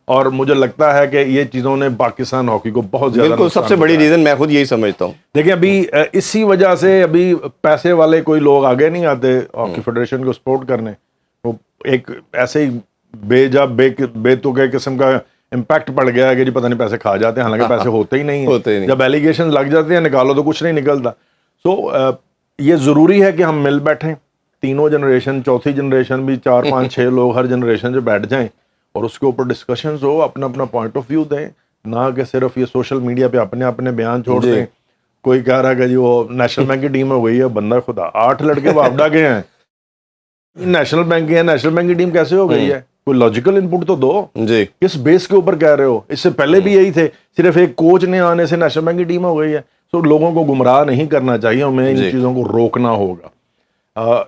[SPEAKER 2] اور مجھے لگتا ہے کہ یہ چیزوں نے پاکستان ہاکی کو بہت زیادہ,
[SPEAKER 1] بالکل سب سے بڑی ریزن میں خود یہی سمجھتا ہوں.
[SPEAKER 2] دیکھیں ابھی اسی وجہ سے ابھی پیسے والے کوئی لوگ آگے نہیں آتے ہاکی فیڈریشن کو سپورٹ کرنے. وہ ایک ایسے ہی بے تکے قسم کا امپیکٹ پڑ گیا ہے کہ جی پتہ نہیں پیسے کھا جاتے ہیں, حالانکہ پیسے ہوتے ہی نہیں ہیں. جب ایلیگیشن لگ جاتے ہیں نکالو تو کچھ نہیں نکلتا. سو یہ ضروری ہے کہ ہم مل بیٹھیں, تینوں جنریشن, چوتھی جنریشن بھی 4 5 6 لوگ ہر جنریشن سے بیٹھ جائیں اور اس کے اوپر ڈسکشنز ہو, اپنا اپنا پوائنٹ آف ویو دیں, نہ کہ صرف یہ سوشل میڈیا پہ اپنے اپنے بیان چھوڑ دیں. کوئی کہہ رہا ہے کہ جی وہ نیشنل بینک کی ٹیم ہو گئی ہے, بندہ خدا 8 لڑکے وابڈا کے ہیں, نیشنل بینک کی ہے, نیشنل بینک کی ٹیم کیسے ہو گئی ہے؟ کوئی لاجیکل انپٹ تو دو.
[SPEAKER 1] جی
[SPEAKER 2] کس بیس کے اوپر کہہ رہے ہو؟ اس سے پہلے بھی یہی تھے, صرف ایک کوچ نے آنے سے نیشنل بینک کی ٹیم ہو گئی ہے. تو لوگوں کو گمراہ نہیں کرنا چاہیے, ہمیں ان چیزوں کو روکنا ہوگا.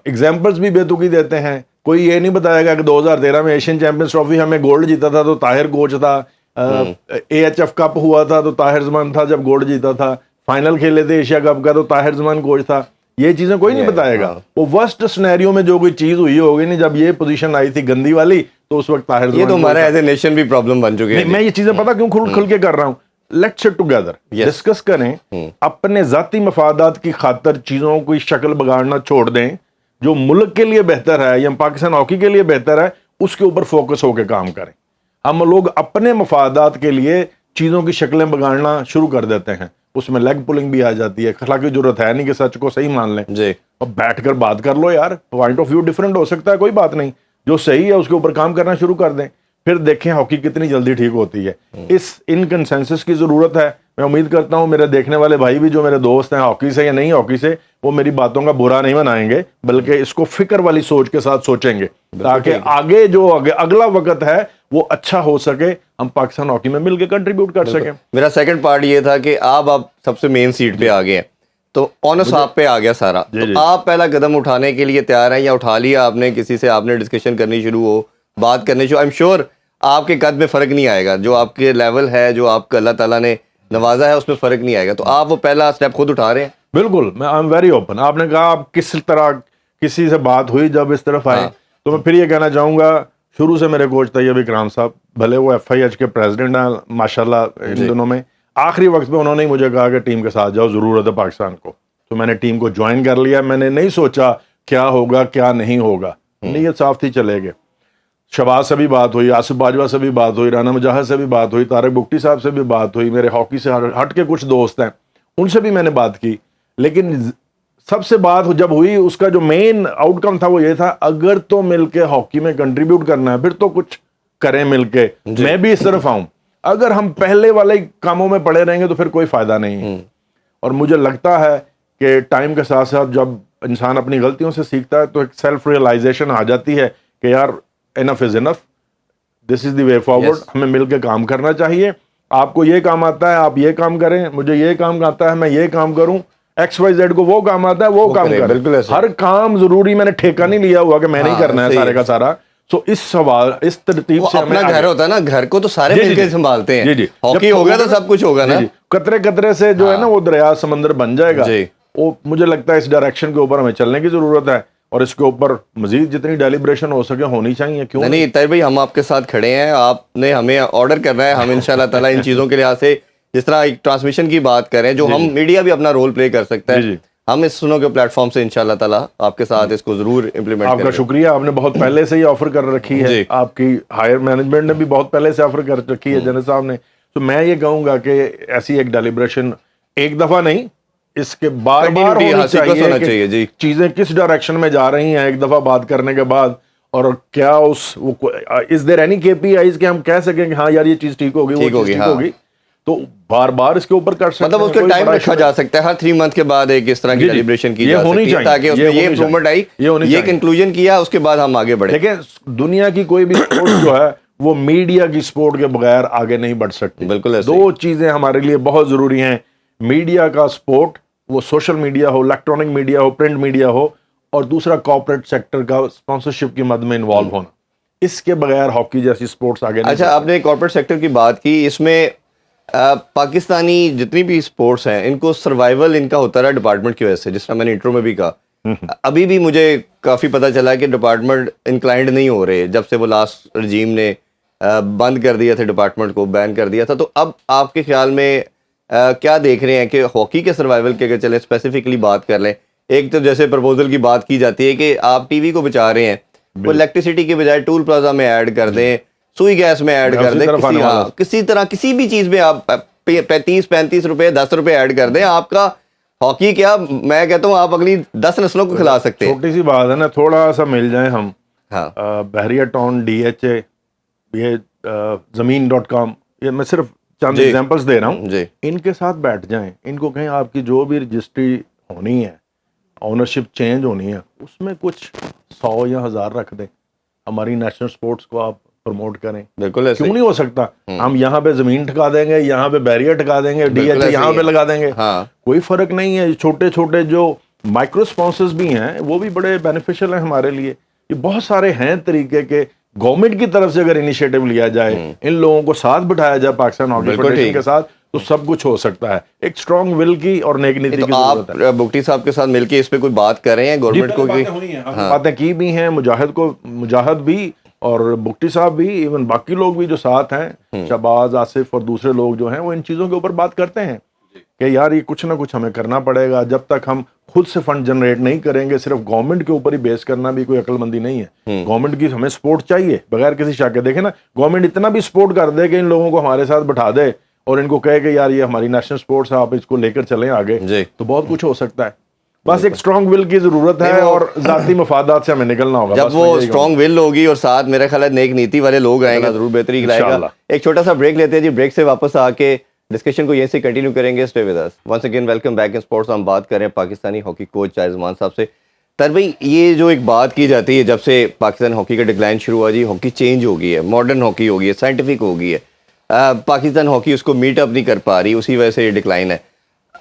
[SPEAKER 2] ایگزامپلس بھی بے تکی دیتے ہیں. کوئی یہ نہیں بتائے گا کہ 2013 میں ایشین چیمپئنز ٹرافی ہمیں گولڈ جیتا تھا تو طاہر کوچ تھا, اے ایچ ایف کپ ہوا تھا تو طاہر زمان تھا جب گولڈ جیتا تھا, فائنل کھیلے تھے ایشیا کپ کا تو طاہر زمان کوچ تھا. یہ چیزیں کوئی نہیں بتائے گا. وہ ورسٹ سنیریو میں جو کوئی چیز ہوئی ہوگی نہیں, جب یہ پوزیشن آئی تھی گندی والی, تو اس وقت طاہر زمان,
[SPEAKER 1] یہ تو ہمارا ایز اے نیشن بھی پرابلم بن چکے ہیں.
[SPEAKER 2] میں یہ چیزیں پتا کیوں کھل کے کر رہا ہوں, لیٹس سٹ ٹوگیدر, ڈسکس کریں, اپنے ذاتی مفادات کی خاطر چیزوں کی شکل بگاڑنا چھوڑ دیں. جو ملک کے لیے بہتر ہے یا پاکستان ہاکی کے لیے بہتر ہے اس کے اوپر فوکس ہو کے کام کریں. ہم لوگ اپنے مفادات کے لیے چیزوں کی شکلیں بگاڑنا شروع کر دیتے ہیں, اس میں لیگ پولنگ بھی آ جاتی ہے. اخلاقی ضرورت ہے نہیں کہ سچ کو صحیح مان لیں,
[SPEAKER 1] جی
[SPEAKER 2] اب بیٹھ کر بات کر لو یار, پوائنٹ آف ویو ڈفرینٹ ہو سکتا ہے, کوئی بات نہیں, جو صحیح ہے اس کے اوپر کام کرنا شروع کر دیں, پھر دیکھیں ہاکی کتنی جلدی ٹھیک ہوتی ہے. ان کنسنسس کی ضرورت ہے. میں امید کرتا ہوں میرے دیکھنے والے بھائی بھی جو میرے دوست ہیں ہاکی سے یا نہیں ہاکی سے, وہ میری باتوں کا برا نہیں منائیں گے, بلکہ اس کو فکر والی سوچ کے ساتھ سوچیں گے, تاکہ آگے جو اگلا وقت ہے وہ اچھا ہو سکے, ہم پاکستان ہاکی میں مل کے کنٹریبیوٹ کر سکیں.
[SPEAKER 1] میرا سیکنڈ پارٹ یہ تھا کہ آپ سب سے مین سیٹ پہ آ گئے ہیں, تو آنس آپ پہ آ گیا سارا, تو آپ پہلا قدم اٹھانے کے لیے تیار ہیں یا اٹھا لیا آپ نے, کسی سے آپ نے ڈسکشن کرنی شروع ہو, بات کرنی شروع, آئی ایم شیور آپ کے قد میں فرق نہیں آئے گا, جو آپ کے لیول ہے, جو آپ کا اللہ تعالیٰ نے نوازا ہے اس میں فرق نہیں آئے گا, تو آپ وہ پہلا اسٹیپ خود اٹھا رہے ہیں.
[SPEAKER 2] بالکل, میں آئی ایم ویری اوپن. آپ نے کہا آپ کس طرح کسی سے بات ہوئی جب اس طرف آئے, تو میں پھر یہ کہنا چاہوں گا, شروع سے میرے کوچ طیب اکرام صاحب, بھلے وہ ایف آئی ایچ کے پریزیڈنٹ ہیں ماشاءاللہ ان دنوں میں, آخری وقت پہ انہوں نے مجھے کہا کہ ٹیم کے ساتھ جاؤ, ضرورت ہے پاکستان کو. تو میں نے ٹیم کو جوائن کر لیا. میں نے نہیں سوچا کیا ہوگا کیا نہیں ہوگا, نیت صاف تھی, چلے گئے. شہباز سے بھی بات ہوئی, آصف باجوہ سے بھی بات ہوئی, رانا مجاہد سے بھی بات ہوئی, طارق بگٹی صاحب سے بھی بات ہوئی, میرے ہاکی سے ہٹ کے کچھ دوست ہیں ان سے بھی میں نے بات کی. لیکن سب سے بات جب ہوئی, اس کا جو مین آؤٹ کم تھا وہ یہ تھا, اگر تو مل کے ہاکی میں کنٹریبیوٹ کرنا ہے پھر تو کچھ کریں مل کے, میں بھی اس طرف آؤں. اگر ہم پہلے والے کاموں میں پڑے رہیں گے تو پھر کوئی فائدہ نہیں. اور مجھے لگتا ہے کہ ٹائم کے ساتھ ساتھ جب انسان اپنی غلطیوں سے سیکھتا ہے تو ایک سیلف ریئلائزیشن آ جاتی ہے کہ یار انف از انف, دس از دی وے فارورڈ, ہمیں مل کے کام کرنا چاہیے. آپ کو یہ کام آتا ہے آپ یہ کام کریں, مجھے یہ کام آتا ہے میں یہ کام کروں, ایکس وائی زیڈ کو وہ کام آتا ہے وہ کام کریں. ہر کام ضروری میں نے ٹھیکہ نہیں لیا ہوا کہ میں نہیں کرنا ہے سارے کا سارا. سو اس سوال اس ترتیب سے
[SPEAKER 1] اپنا گھر ہوتا ہے نا, گھر کو تو سارے مل کے سنبھالتے ہیں. ہاکی ہوگا تو سب کچھ ہوگا نا.
[SPEAKER 2] قطرے قطرے سے جو ہے نا وہ دریا سمندر بن جائے گا. وہ مجھے لگتا ہے اس ڈائریکشن کے اوپر ہمیں چلنے کی ضرورت ہے, اور اس کے اوپر مزید جتنی ڈیلیبریشن ہو سکے ہونی چاہیے. کیوں
[SPEAKER 1] نہیں طاہر بھائی, ہم آپ کے ساتھ کھڑے ہیں, آپ نے ہمیں آرڈر کرنا ہے, ہم انشاءاللہ تعالیٰ ان چیزوں کے لحاظ سے جس طرح ایک ٹرانسمیشن کی بات کریں, جو ہم میڈیا بھی اپنا رول پلے کر سکتا ہے, ہم اس سنو کے پلیٹ فارم سے انشاءاللہ تعالیٰ آپ کے ساتھ اس کو ضرور امپلیمنٹ کریں.
[SPEAKER 2] آپ کا شکریہ, آپ نے بہت پہلے سے ہی آفر کر رکھی ہے, آپ کی ہائر مینجمنٹ نے بھی بہت پہلے سے آفر کر رکھی ہے جنرل صاحب نے. تو میں یہ کہوں گا کہ ایسی ایک ڈیلیبریشن ایک دفعہ نہیں, اس کے بار بار ہونی چاہیے کہ چیزیں کس ڈائریکشن میں جا رہی ہیں. ایک دفعہ بات کرنے کے بعد, اور کیا از دیر اینی کے پی آئیز کہ ہم کہہ سکیں کہ ہاں یار یہ چیز ٹھیک ہوگی, وہ چیز ٹھیک ہوگی, تو بار بار اس کے اوپر کر سکتے ہیں.
[SPEAKER 1] مطلب اس کے ٹائم رکھا جا سکتا ہے, ہر 3 منتھ کے بعد ایک اس طرح کی ڈیلیبریشن کی جا سکتی ہے, تاکہ اس میں یہ امپرومنٹ آئی, یہ کنکلوژن کیا, اس کے بعد ہم آگے بڑھیں.
[SPEAKER 2] دیکھیں دنیا کی کوئی بھی سپورٹ جو ہے وہ میڈیا کی سپورٹ کے بغیر آگے نہیں بڑھ سکتی.
[SPEAKER 1] بالکل,
[SPEAKER 2] 2 چیزیں ہمارے لیے بہت ضروری ہیں, میڈیا کا سپورٹ, وہ سوشل میڈیا ہو, الیکٹرانک میڈیا ہو, پرنٹ میڈیا ہو, اور دوسرا کارپوریٹ سیکٹر کا اسپانسرشپ کی مد میں انوالو ہونا. اس کے بغیر ہاکی جیسی سپورٹس آگے نہیں.
[SPEAKER 1] اچھا, آپ نے کارپوریٹ سیکٹر کی بات کی, اس میں پاکستانی جتنی بھی سپورٹس ہیں ان کو سروائیول ان کا ہوتا رہا ڈپارٹمنٹ کی وجہ سے, جس طرح میں نے انٹرو میں بھی کہا. ابھی بھی مجھے کافی پتہ چلا کہ ڈپارٹمنٹ انکلائنڈ نہیں ہو رہے, جب سے وہ لاسٹ رجیم نے بند کر دیا تھا, ڈپارٹمنٹ کو بین کر دیا تھا. تو اب آپ کے خیال میں کیا دیکھ رہے ہیں کہ ہاکی کے سروائیول کے اگر چلیں اسپیسیفکلی بات کر لیں, ایک تو جیسے پرپوزل کی بات کی جاتی ہے کہ آپ ٹی وی کو بچا رہے ہیں, وہ الیکٹریسٹی کی بجائے ٹول پلازا میں ایڈ کر دیں, سوئی گیس میں ایڈ کر دیں, کسی طرح کسی بھی چیز میں آپ 35-35 روپے 10 روپے ایڈ کر دیں, آپ کا ہاکی کیا میں کہتا ہوں آپ اگلی 10 نسلوں کو کھلا سکتے ہیں.
[SPEAKER 2] چھوٹی سی بات ہے نا, تھوڑا سا مل جائیں ہم, بحریہ ٹاؤن DHA, یہ زمین.com, یہ میں صرف چند ایگزامپلس دے رہا ہوں, ان کے ساتھ بیٹھ جائیں, ان کو کہیں آپ کی جو بھی رجسٹری ہونی ہے, اونرشپ چینج ہونی ہے, اس میں کچھ 100 یا 1000 رکھ دیں, ہماری نیشنل سپورٹس کو آپ پروموٹ کریں.
[SPEAKER 1] بالکل ایسے
[SPEAKER 2] کیوں نہیں ہو سکتا؟ ہم یہاں پہ زمین ٹھکا دیں گے, یہاں پہ بیریئر ٹھکا دیں گے, ڈی ایچ یہاں پہ لگا دیں گے,
[SPEAKER 1] ہاں
[SPEAKER 2] کوئی فرق نہیں ہے. چھوٹے چھوٹے جو مائکرو اسپانسرز بھی ہیں وہ بھی بڑے بینیفیشل ہیں ہمارے لیے. یہ بہت سارے ہیں طریقے کے. گورنمنٹ کی طرف سے اگر انیشیٹو لیا جائے, ان لوگوں کو ساتھ بٹھایا جائے پاکستان ہاکی فیڈریشن کے ساتھ, تو سب کچھ ہو سکتا ہے. ایک اسٹرانگ ول کی اور نیک نیتی کی ضرورت ہے.
[SPEAKER 1] آپ بگٹی صاحب کے ساتھ مل کے اس پہ کوئی بات کر رہے ہیں گورنمنٹ کو؟
[SPEAKER 2] باتیں کی بھی ہیں, مجاہد بھی اور بگٹی صاحب بھی, ایون باقی لوگ بھی جو ساتھ ہیں, شہباز, آصف اور دوسرے لوگ جو ہیں, وہ ان چیزوں کے اوپر بات کرتے ہیں کہ یار یہ کچھ نہ کچھ ہمیں کرنا پڑے گا. جب تک ہم خود سے فنڈ جنریٹ نہیں کریں گے, صرف گورنمنٹ کے اوپر ہی بیس کرنا بھی کوئی عقل مندی نہیں ہے. گورنمنٹ کی ہمیں سپورٹ چاہیے بغیر کسی شک کے. دیکھیں نا, گورنمنٹ اتنا بھی سپورٹ کر دے کہ ان لوگوں کو ہمارے ساتھ بٹھا دے اور ان کو کہے کہ یار یہ ہماری نیشنل سپورٹس ہے, آپ اس کو لے کر چلیں آگے, تو بہت کچھ ہو سکتا ہے. بس ایک اسٹرانگ ول کی ضرورت ہے اور ذاتی مفادات سے ہمیں نکلنا ہوگا.
[SPEAKER 1] جب وہ اسٹرانگ ول ہوگی اور ساتھ میرا خیال ہے نیک نیتی والے لوگ آئیں گے, ضرور بہتری لائے گا. ایک چھوٹا سا بریک لیتے ہیں جی, بریک سے واپس آ کے ڈسکشن کو یہیں سے کنٹینیو کریں گے. Stay with us. Once again welcome back in sports. ہم بات کر رہے ہیں پاکستانی ہاکی کوچ طاہر زمان صاحب سے. طاہر بھائی, یہ جو ایک بات کی جاتی ہے جب سے پاکستان ہاکی کا ڈکلائن شروع ہوا جی, ہاکی چینج ہو گئی ہے, ماڈرن ہاکی ہو گئی ہے, سائنٹیفک ہو گئی ہے, پاکستان ہاکی اس کو میٹ اپ نہیں کر پا رہی, اسی وجہ سے یہ ڈکلائن ہے.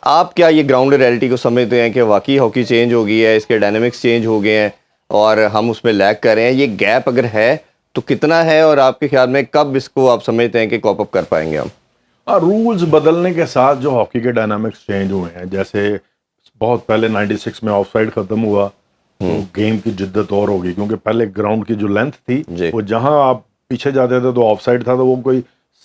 [SPEAKER 1] آپ کیا یہ گراؤنڈ ریئلٹی کو سمجھتے ہیں کہ واقعی ہاکی چینج ہو گئی ہے, اس کے ڈائنامکس چینج ہو گئے ہیں اور ہم اس میں لیگ کر رہے ہیں؟ یہ گیپ اگر ہے تو کتنا ہے, اور آپ کے خیال میں کب اس کو آپ سمجھتے ہیں کہ کوپ اپ کر پائیں گے ہم؟
[SPEAKER 2] رولز بدلنے کے ساتھ جو ہاکی کے ڈائنامکس چینج ہوئے ہیں, جیسے بہت پہلے 96 میں آف سائڈ ختم ہوا تو گیم کی جدت اور ہوگی, کیونکہ پہلے گراؤنڈ کی جو لینتھ تھی وہ جہاں آپ پیچھے جاتے تھے تو آف سائڈ تھا, تو وہ کوئی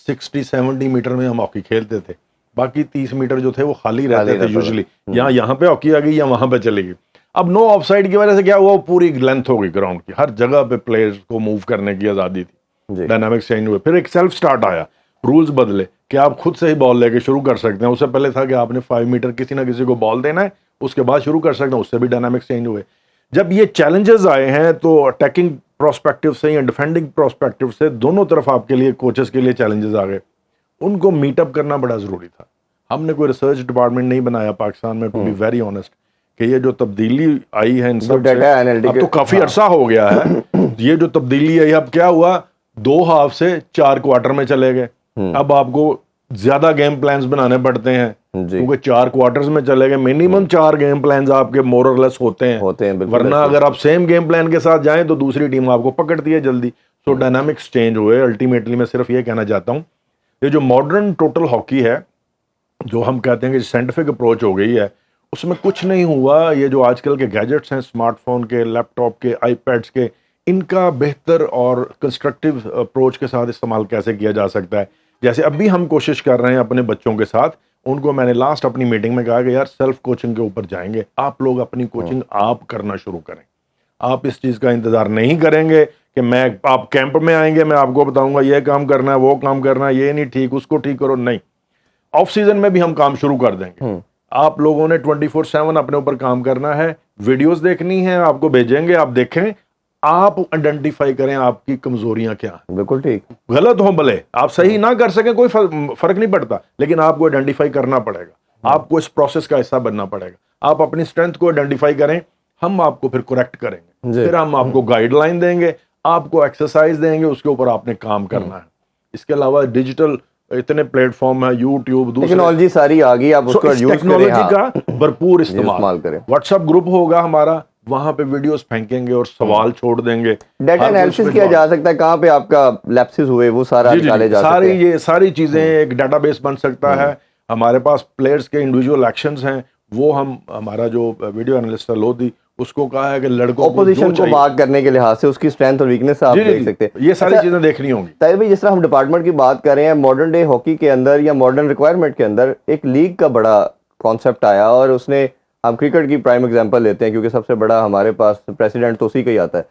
[SPEAKER 2] 60-70 میٹر میں ہم ہاکی کھیلتے تھے, باقی 30 میٹر جو تھے وہ خالی رہتے تھے یوزلی. یہاں پہ ہاکی آ گئی یا وہاں پہ چلے گی. اب نو آف سائڈ کی وجہ سے کیا ہوا, پوری لینتھ ہو گئی گراؤنڈ کی, ہر جگہ پہ پلیئرز کو موو کرنے کی آزادی تھی, ڈائنامکس چینج ہوئے. پھر ایک سیلف سٹارٹ آیا, رولز بدلے کہ آپ خود سے ہی بال لے کے شروع کر سکتے ہیں. اس سے پہلے تھا کہ آپ نے 5 میٹر کسی نہ کسی کو بال دینا ہے, اس کے بعد شروع کر سکتے ہیں, اس سے بھی ڈائنامکس چینج ہوئے. جب یہ چیلنجز آئے ہیں تو اٹیکنگ پروسپیکٹو سے یا ڈیفینڈنگ پروسپیکٹو سے, دونوں طرف آپ کے لیے کوچز کے لیے چیلنجز آ گئے. ان کو میٹ اپ کرنا بڑا ضروری تھا. ہم نے کوئی ریسرچ ڈپارٹمنٹ نہیں بنایا پاکستان میں, ٹو بی ویری آنیسٹ, کہ یہ جو تبدیلی آئی ہے ان سب سے, اب تو کافی عرصہ ہو گیا ہے یہ جو تبدیلی آئی. اب کیا ہوا, 2 ہاف سے 4 کوارٹر میں چلے گئے. اب آپ کو زیادہ گیم پلانز بنانے پڑتے ہیں کیونکہ 4 کوارٹرز میں چلے گئے. منیمم 4 گیم پلانز آپ کے مور اور لیس ہوتے ہیں, ورنہ اگر آپ سیم گیم پلان کے ساتھ جائیں تو دوسری ٹیم آپ کو پکڑتی ہے جلدی. تو ڈائنامکس چینج ہوئے. الٹیمیٹلی میں صرف یہ کہنا چاہتا ہوں, یہ جو ماڈرن ٹوٹل ہاکی ہے, جو ہم کہتے ہیں کہ سائنٹیفک اپروچ ہو گئی ہے, اس میں کچھ نہیں ہوا. یہ جو آج کل کے گیجٹس ہیں, اسمارٹ فون کے, لیپ ٹاپ کے, آئی پیڈس کے, ان کا بہتر اور کنسٹرکٹیو اپروچ کے ساتھ استعمال کیسے کیا جا سکتا ہے. جیسے اب بھی ہم کوشش کر رہے ہیں اپنے بچوں کے ساتھ, ان کو میں نے لاسٹ اپنی میٹنگ میں کہا کہ یار سیلف کوچنگ کے اوپر جائیں گے, آپ لوگ اپنی کوچنگ آپ کرنا شروع کریں. آپ اس چیز کا انتظار نہیں کریں گے کہ آپ کیمپ میں آئیں گے, میں آپ کو بتاؤں گا یہ کام کرنا ہے, وہ کام کرنا ہے, یہ نہیں ٹھیک, اس کو ٹھیک کرو. نہیں, آف سیزن میں بھی ہم کام شروع کر دیں گے. آپ لوگوں نے 24/7 اپنے اوپر کام کرنا ہے, ویڈیوز دیکھنی ہے, آپ کو بھیجیں گے, آپ دیکھیں, آپ آئیڈینٹیفائی کریں آپ کی کمزوریاں کیا ہیں.
[SPEAKER 1] بالکل ٹھیک,
[SPEAKER 2] غلط ہوں بھلے, آپ صحیح نہ کر سکیں کوئی فرق نہیں پڑتا, لیکن آپ کو آئیڈینٹیفائی کرنا پڑے گا, آپ کو اس پروسیس کا حصہ بننا پڑے گا. آپ اپنی اسٹرینتھ کو آئیڈینٹیفائی کریں, ہم آپ کو پھر کریکٹ کریں گے, پھر ہم آپ کو گائیڈ لائن دیں گے, آپ کو ایکسرسائز دیں گے, اس کے اوپر آپ نے کام کرنا ہے. اس کے علاوہ ڈیجیٹل اتنے پلیٹ فارم ہے, یوٹیوب,
[SPEAKER 1] ٹیکنالوجی ساری آ گئی, آپ اس کو یوز کریں,
[SPEAKER 2] ٹیکنالوجی کا بھرپور استعمال
[SPEAKER 1] کریں.
[SPEAKER 2] واٹس ایپ گروپ ہوگا ہمارا, وہاں پہ ویڈیوز پھینکیں گے اور سوال چھوڑ دیں گے.
[SPEAKER 1] ڈیٹا انالیسس کیا جا سکتا ہے, کہاں پہ آپ کا لیپسز ہوئے وہ سارا نکالے جا سکتے ہیں.
[SPEAKER 2] یہ ساری چیزیں ایک ڈیٹا بیس بن سکتا ہے. ہمارے پاس پلیئرز کے انڈیویجول ایکشنز ہیں, وہ ہم ہمارا جو ویڈیو انالسٹ ہے لودھی, اس کو کہا ہے کہ لڑکوں
[SPEAKER 1] اپوزیشن کو مارک کرنے کے لحاظ سے اس کی اسٹرینتھ اور ویکنیس آپ دیکھ سکتے ہیں.
[SPEAKER 2] یہ ساری چیزیں دیکھنی ہوں گی.
[SPEAKER 1] طاہر بھائی, جس طرح ہم ڈپارٹمنٹ کی بات کر رہے ہیں, ماڈرن ڈے ہاکی کے اندر یا ماڈرن ریکوائرمنٹ کے اندر ایک لیگ کا بڑا کانسیپٹ آیا, اور اس نے, ہم کرکٹ کی پرائم ایگزامپل لیتے ہیں کیونکہ سب سے بڑا ہمارے پاس پریسیڈنٹ تو اسی کا ہی آتا ہے.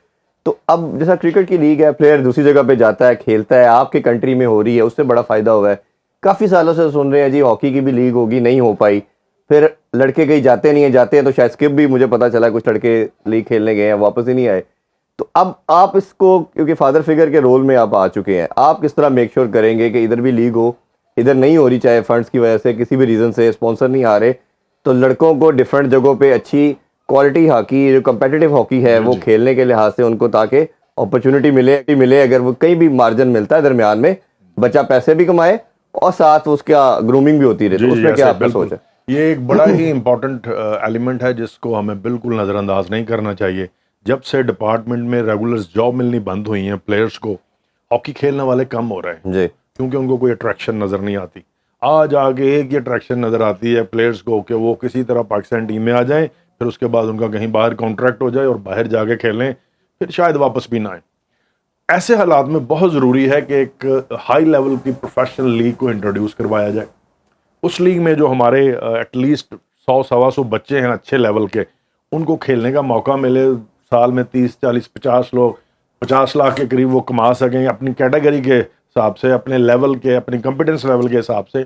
[SPEAKER 1] تو اب جیسا کرکٹ کی لیگ ہے, پلیئر دوسری جگہ پہ جاتا ہے, کھیلتا ہے, آپ کے کنٹری میں ہو رہی ہے, اس سے بڑا فائدہ ہوا ہے. کافی سالوں سے سن رہے ہیں جی ہاکی کی بھی لیگ ہوگی, نہیں ہو پائی. پھر لڑکے کہیں جاتے نہیں ہیں, جاتے ہیں تو شاید اسکپ بھی, مجھے پتا چلا کچھ لڑکے لیگ کھیلنے گئے ہیں, واپس ہی نہیں آئے. تو اب آپ اس کو, کیونکہ فادر فگر کے رول میں آپ آ چکے ہیں, آپ کس طرح میک شور کریں گے کہ ادھر بھی لیگ ہو, ادھر نہیں ہو رہی, چاہے فنڈس کی وجہ سے, کسی بھی ریزن سے اسپانسر نہیں آ رہے, تو لڑکوں کو ڈفرینٹ جگہوں پہ اچھی کوالٹی ہاکی, جو کمپیٹیٹیو ہاکی ہے وہ کھیلنے کے لحاظ سے ان کو, تاکہ اپرچونٹی ملے اگر وہ کہیں بھی مارجن ملتا ہے درمیان میں, بچہ پیسے بھی کمائے اور ساتھ اس کا گرومنگ بھی ہوتی رہتی, اس میں کیا آپ کا سوچ ہے؟
[SPEAKER 2] یہ ایک بڑا ہی امپورٹنٹ ایلیمنٹ ہے جس کو ہمیں بالکل نظر انداز نہیں کرنا چاہیے. جب سے ڈپارٹمنٹ میں ریگولر جاب ملنی بند ہوئی ہیں, پلیئرز کو ہاکی کھیلنے والے کم ہو رہے ہیں
[SPEAKER 1] جی,
[SPEAKER 2] کیونکہ ان کو کوئی اٹریکشن نظر نہیں آتی. آج آگے ایک ہی اٹریکشن نظر آتی ہے پلیئرز کو کہ وہ کسی طرح پاکستان ٹیم میں آ جائیں, پھر اس کے بعد ان کا کہیں باہر کانٹریکٹ ہو جائے اور باہر جا کے کھیلیں, پھر شاید واپس بھی نہ آئیں. ایسے حالات میں بہت ضروری ہے کہ ایک ہائی لیول کی پروفیشنل لیگ کو انٹروڈیوس کروایا جائے. اس لیگ میں جو ہمارے ایٹ لیسٹ 100-125 بچے ہیں اچھے لیول کے, ان کو کھیلنے کا موقع ملے. سال میں 30-40-50 لاکھ کے قریب وہ کما سکیں اپنی کیٹیگری کے حساب سے, اپنے لیول کے, اپنی کمپیٹنس لیول کے حساب سے.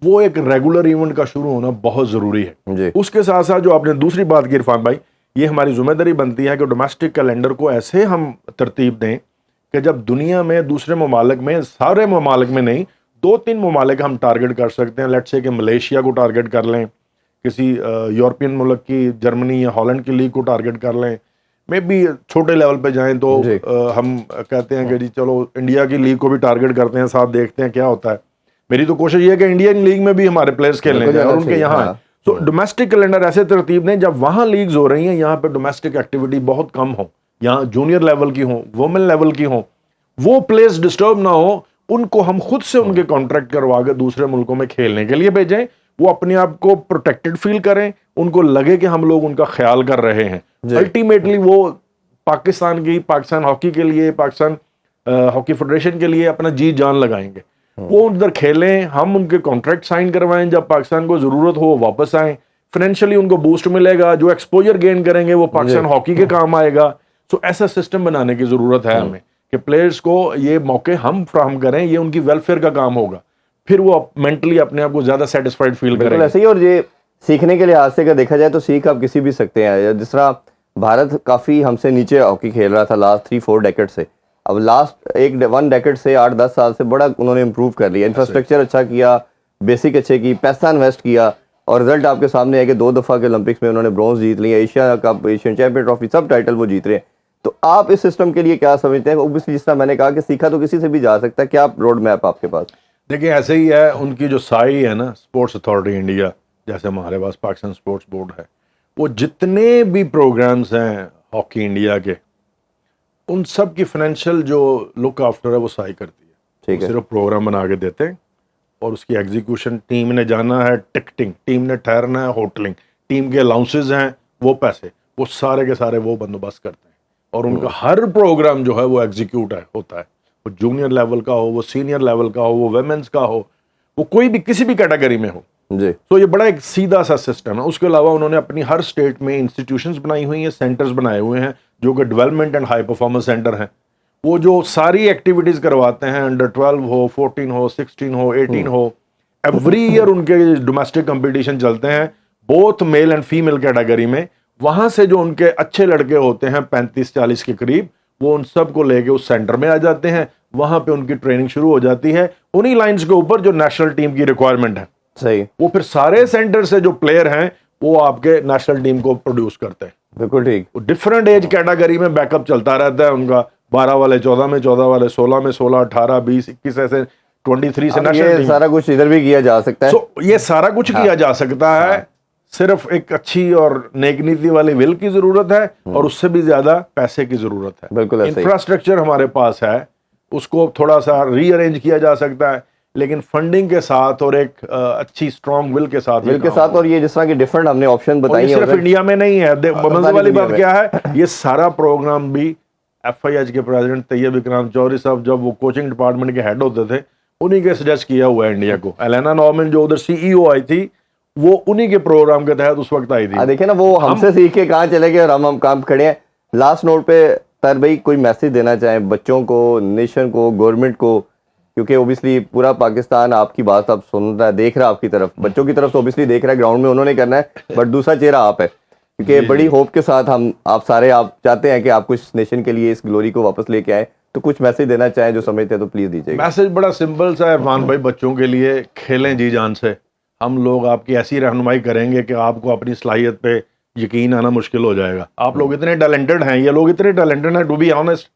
[SPEAKER 2] وہ ایک ریگولر ایونٹ کا شروع ہونا بہت ضروری ہے
[SPEAKER 1] جی.
[SPEAKER 2] اس کے ساتھ ساتھ جو آپ نے دوسری بات کی عرفان بھائی, یہ ہماری ذمہ داری بنتی ہے کہ ڈومیسٹک کیلنڈر کو ایسے ہم ترتیب دیں کہ جب دنیا میں دوسرے ممالک میں, سارے ممالک میں نہیں, 2-3 ممالک ہم ٹارگٹ کر سکتے ہیں. لیٹ سے کہ ملیشیا کو ٹارگٹ کر لیں, کسی یورپین ملک کی جرمنی یا ہالینڈ کی لیگ کو ٹارگٹ کر لیں, میں بھی چھوٹے لیول پہ جائیں تو ہم کہتے ہیں کہ جی چلو انڈیا کی لیگ کو بھی ٹارگٹ کرتے ہیں, ساتھ دیکھتے ہیں کیا ہوتا ہے. میری تو کوشش یہ ہے کہ انڈین لیگ میں بھی ہمارے پلیئرز کھیلنے جائیں اور ان کے یہاں ہیں. تو ڈومیسٹک کیلنڈر ایسے ترتیب دیں جب وہاں لیگز ہو رہی ہیں, یہاں پہ ڈومیسٹک ایکٹیویٹی بہت کم ہو, یہاں جونیئر لیول کی ہوں, وومن لیول کی ہوں, وہ پلیئرز ڈسٹرب نہ ہو, ان کو ہم خود سے ان کے کانٹریکٹ کروا کے دوسرے ملکوں میں کھیلنے کے لیے بھیجیں. وہ اپنے آپ کو پروٹیکٹڈ فیل کریں, ان کو لگے کہ ہم لوگ ان کا خیال کر رہے ہیں. الٹیمیٹلی وہ پاکستان ہاکی کے لیے, پاکستان ہاکی فیڈریشن کے لیے اپنا جی جان لگائیں گے. وہ ادھر کھیلیں, ہم ان کے کانٹریکٹ سائن کروائیں, جب پاکستان کو ضرورت ہو واپس آئیں, فائنینشلی ان کو بوسٹ ملے گا, جو ایکسپوجر گین کریں گے وہ پاکستان ہاکی کے کام آئے گا. سو ایسا سسٹم بنانے کی ضرورت ہے ہمیں کہ پلیئرز کو یہ موقع ہم فراہم کریں, یہ ان کی ویلفیئر کا کام ہوگا, پھر وہ مینٹلی اپنے آپ کو زیادہ سیٹسفائڈ فیل کریں گے.
[SPEAKER 1] ایسے ہی. اور یہ سیکھنے کے لحاظ سے اگر دیکھا جائے تو سیکھ آپ کسی بھی سکتے ہیں. جس طرح بھارت کافی ہم سے نیچے ہاکی کھیل رہا تھا لاسٹ 3-4 ڈیکیڈ سے, اب لاسٹ 1 ڈیکیڈ سے 8-10 سال سے بڑا انہوں نے امپروو کر لیا, انفراسٹرکچر اچھا کیا, بیسک اچھے کی, پیسہ انویسٹ کیا, اور رزلٹ آپ کے سامنے ہے کہ 2 دفعہ کے اولمپکس میں انہوں نے برونز جیت لی, Asia Cup, Asian Champion Trophy, سب ٹائٹل وہ جیت رہے ہیں. تو آپ اس سسٹم کے لیے کیا سمجھتے ہیں؟ اوبویسلی جس طرح میں نے کہا کہ سیکھا تو کسی سے بھی جا سکتا ہے, کیا روڈ میپ آپ کے پاس؟
[SPEAKER 2] دیکھیں ایسے ہی ہے, ان کی جو سائی ہے نا اسپورٹس اتھارٹی انڈیا, جیسے ہمارے پاس پاکستان اسپورٹس بورڈ ہے, وہ جتنے بھی پروگرامز ہیں ہاکی انڈیا کے, ان سب کی فائنینشیل جو لک آفٹر ہے وہ سائی کرتی ہے.
[SPEAKER 1] ٹھیک ہے,
[SPEAKER 2] صرف پروگرام بنا کے دیتے ہیں اور اس کی ایگزیکیوشن, ٹیم نے جانا ہے ٹکٹنگ, ٹیم نے ٹھہرنا ہے ہوٹلنگ, ٹیم کے الاؤنسز ہیں وہ پیسے, وہ سارے کے سارے وہ بندوبست کرتے ہیں. اور ان کا ہر پروگرام جو ہے وہ ایگزیکیوٹ ہوتا ہے, وہ جونیئر لیول کا ہو, وہ سینئر لیول کا ہو, وہ ویمنس کا ہو, وہ کوئی بھی کسی بھی کیٹیگری میں ہو.
[SPEAKER 1] جی.
[SPEAKER 2] تو یہ بڑا ایک سیدھا سا سسٹم ہے. اس کے علاوہ انہوں نے اپنی ہر اسٹیٹ میں انسٹیٹیوشنز بنائی ہوئی ہیں, سینٹرز بنائے ہوئے ہیں جو کہ development and high performance centre ہیں. وہ جو ساری ایکٹیویٹیز کرواتے ہیں, انڈر 12 ہو, 14 ہو, 16 ہو, 18 ہو, ایوری ایئر ان کے ڈومیسٹک کمپٹیشن چلتے ہیں both male and female category میں. وہاں سے جو ان کے اچھے لڑکے ہوتے ہیں 35-40 کے قریب, وہ ان سب کو لے کے اس سینٹر میں آ جاتے ہیں. وہاں پہ ان کی ٹریننگ شروع ہو جاتی ہے انہی لائنز کے اوپر جو نیشنل ٹیم کی ریکوائرمنٹ ہے.
[SPEAKER 1] صحیح.
[SPEAKER 2] وہ پھر سارے سینٹر سے جو پلیئر ہیں وہ آپ کے نیشنل ٹیم کو پروڈیوس کرتے ہیں.
[SPEAKER 1] بالکل ٹھیک.
[SPEAKER 2] ڈفرنٹ ایج کیٹیگری میں بیک اپ چلتا رہتا ہے ان کا, 12 والے 14 میں, 14 والے 16 میں, 16, 18, 20, 21 ایسے 23 سے نیشنل ٹیم.
[SPEAKER 1] سارا کچھ ادھر بھی کیا جا سکتا ہے.
[SPEAKER 2] یہ سارا کچھ کیا جا سکتا ہے, صرف ایک اچھی اور نیک نیتی والی ول کی ضرورت ہے, اور اس سے بھی زیادہ پیسے کی ضرورت ہے.
[SPEAKER 1] بالکل.
[SPEAKER 2] انفراسٹرکچر ہمارے پاس ہے, اس کو تھوڑا سا ری ارینج کیا جا سکتا ہے, لیکن فنڈنگ کے ساتھ اور ایک اچھی اسٹرانگ ول کے ساتھ.
[SPEAKER 1] اور یہ جس طرح کی ڈفرنٹ ہم نے آپشن بتائی ہیں,
[SPEAKER 2] صرف انڈیا میں نہیں ہے. مزے والی بات کیا ہے, یہ سارا پروگرام بھی FIH کے پریزیڈنٹ طیب اکرام چودھری صاحب جب وہ کوچنگ ڈپارٹمنٹ کے ہیڈ ہوتے تھے, انہی کے سجیسٹ کیا ہوا ہے انڈیا کو. ایلینا نارمن جو ادھر CEO آئی تھی, وہ انہی کے پروگرام کے تحت اس وقت آئی تھی.
[SPEAKER 1] دیکھیں نا, وہ ہم سے سیکھ کے کہاں چلے گئے اور ہم کام کھڑے ہیں. لاسٹ نوٹ پہ طاہر بھائی کوئی میسج دینا چاہیں بچوں کو, نیشن کو, گورنمنٹ کو, کیونکہ اوبیسلی پورا پاکستان آپ کی بات اب سن رہا ہے, دیکھ رہا ہے آپ کی طرف, بچوں کی طرف تو اوبیسلی دیکھ رہا ہے, گراؤنڈ میں انہوں نے کرنا ہے, بٹ دوسرا چہرہ آپ ہے, کیونکہ بڑی ہوپ کے ساتھ آپ سارے آپ چاہتے ہیں کہ آپ کچھ نیشن کے لیے اس گلوری کو واپس لے کے آئیں, تو کچھ میسج دینا چاہیں جو سمجھتے ہیں تو پلیز دیجیے گا.
[SPEAKER 2] میسج بڑا سمپل سا ہے عرفان بھائی, بچوں کے لیے کھیلیں جی جان سے. ہم لوگ آپ کی ایسی رہنمائی کریں گے کہ آپ کو اپنی صلاحیت پہ یقین آنا مشکل ہو جائے گا. آپ لوگ اتنے ٹیلنٹڈ ہیں, یہ لوگ اتنے ٹیلنٹڈ ہیں, to be honest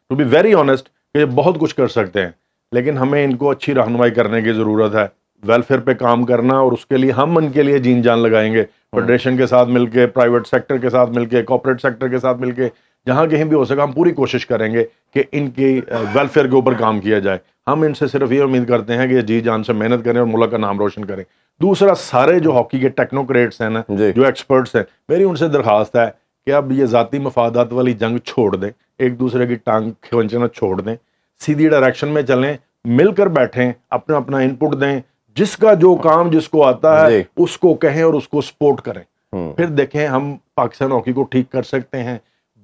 [SPEAKER 2] to be very honest کہ یہ بہت کچھ کر سکتے ہیں، لیکن ہمیں ان کو اچھی رہنمائی کرنے کی ضرورت ہے، ویلفیئر پہ کام کرنا، اور اس کے لیے ہم ان کے لیے جین جان لگائیں گے، فیڈریشن کے ساتھ مل کے، پرائیویٹ سیکٹر کے ساتھ مل کے، کارپوریٹ سیکٹر کے ساتھ مل کے، جہاں کہیں بھی ہو سکا ہم پوری کوشش کریں گے کہ ان کی ویلفیئر کے اوپر کام کیا جائے. ہم ان سے صرف یہ امید کرتے ہیں کہ یہ جی جان سے محنت کریں اور ملک کا نام روشن کریں. دوسرا، سارے جو ہاکی کے ٹیکنوکریٹس ہیں نا، جو ایکسپرٹس ہیں، میری ان سے درخواست ہے کہ اب یہ ذاتی مفادات والی جنگ چھوڑ دیں، ایک دوسرے کی ٹانگ کھینچنا چھوڑ دیں، سیدھی ڈائریکشن میں چلیں، مل کر بیٹھیں، اپنا اپنا انپٹ دیں، جس کا جو کام جس کو آتا ہے اس کو کہیں اور اس کو سپورٹ کریں. پھر دیکھیں ہم پاکستان ہاکی کو ٹھیک کر سکتے ہیں،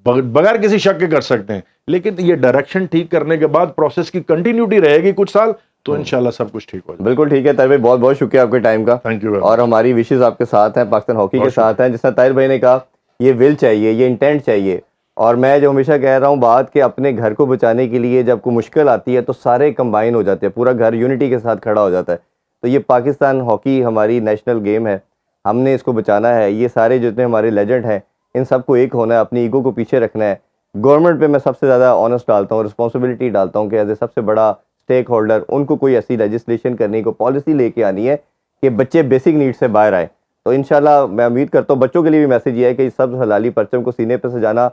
[SPEAKER 2] بغیر کسی شک کے کر سکتے ہیں، لیکن یہ ڈائریکشن ٹھیک کرنے کے بعد پروسیس کی کنٹینیوٹی رہے گی کچھ سال، تو انشاءاللہ سب کچھ ٹھیک ہو جائے.
[SPEAKER 1] بالکل ٹھیک ہے طاہر بھائی، بہت بہت شکریہ آپ کے ٹائم کا.
[SPEAKER 2] Thank you.
[SPEAKER 1] اور ہماری وشز آپ کے ساتھ ہیں، پاکستان ہاکی کے ساتھ ہیں. جس طرح طاہر بھائی نے کہا، یہ ول چاہیے، یہ انٹینٹ چاہیے. اور میں جو ہمیشہ کہہ رہا ہوں بات کہ اپنے گھر کو بچانے کے لیے جب کوئی مشکل آتی ہے تو سارے کمبائن ہو جاتے ہیں، پورا گھر یونٹی کے ساتھ کھڑا ہو جاتا ہے. تو یہ پاکستان ہاکی ہماری نیشنل گیم ہے، ہم نے اس کو بچانا ہے. یہ سارے جتنے ہمارے لیجنڈ ہیں ان سب کو ایک ہونا ہے، اپنی ایگو کو پیچھے رکھنا ہے. گورنمنٹ پہ میں سب سے زیادہ آنس ڈالتا ہوں، رسپانسبلٹی ڈالتا ہوں کہ ایز اے سب سے بڑا اسٹیک ہولڈر ان کو کوئی ایسی لیجسلیشن کرنی کو پالیسی لے کے آنی ہے کہ بچے بیسک نیڈ سے باہر آئیں. تو انشاءاللہ میں امید کرتا ہوں بچوں کے لیے بھی میسیج یہ ہے کہ سب حلالی پرچم کو سینے پہ سجانا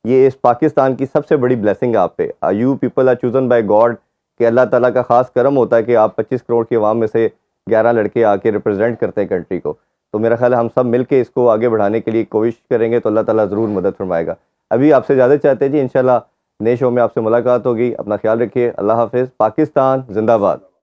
[SPEAKER 1] یہ اس پاکستان کی سب سے بڑی بلیسنگ ہے آپ پہ. You people are chosen by God, کہ اللہ تعالیٰ کا خاص کرم ہوتا ہے کہ آپ 25 کروڑ کی عوام میں سے 11 لڑکے آ کے ریپرزینٹ کرتے ہیں کنٹری کو. تو میرا خیال ہے ہم سب مل کے اس کو آگے بڑھانے کے لیے کوشش کریں گے تو اللہ تعالیٰ ضرور مدد فرمائے گا. ابھی آپ سے اجازت چاہتے ہیں جی، انشاءاللہ نئے شو میں آپ سے ملاقات ہوگی. اپنا خیال رکھیے. اللہ حافظ. پاکستان زندہ باد.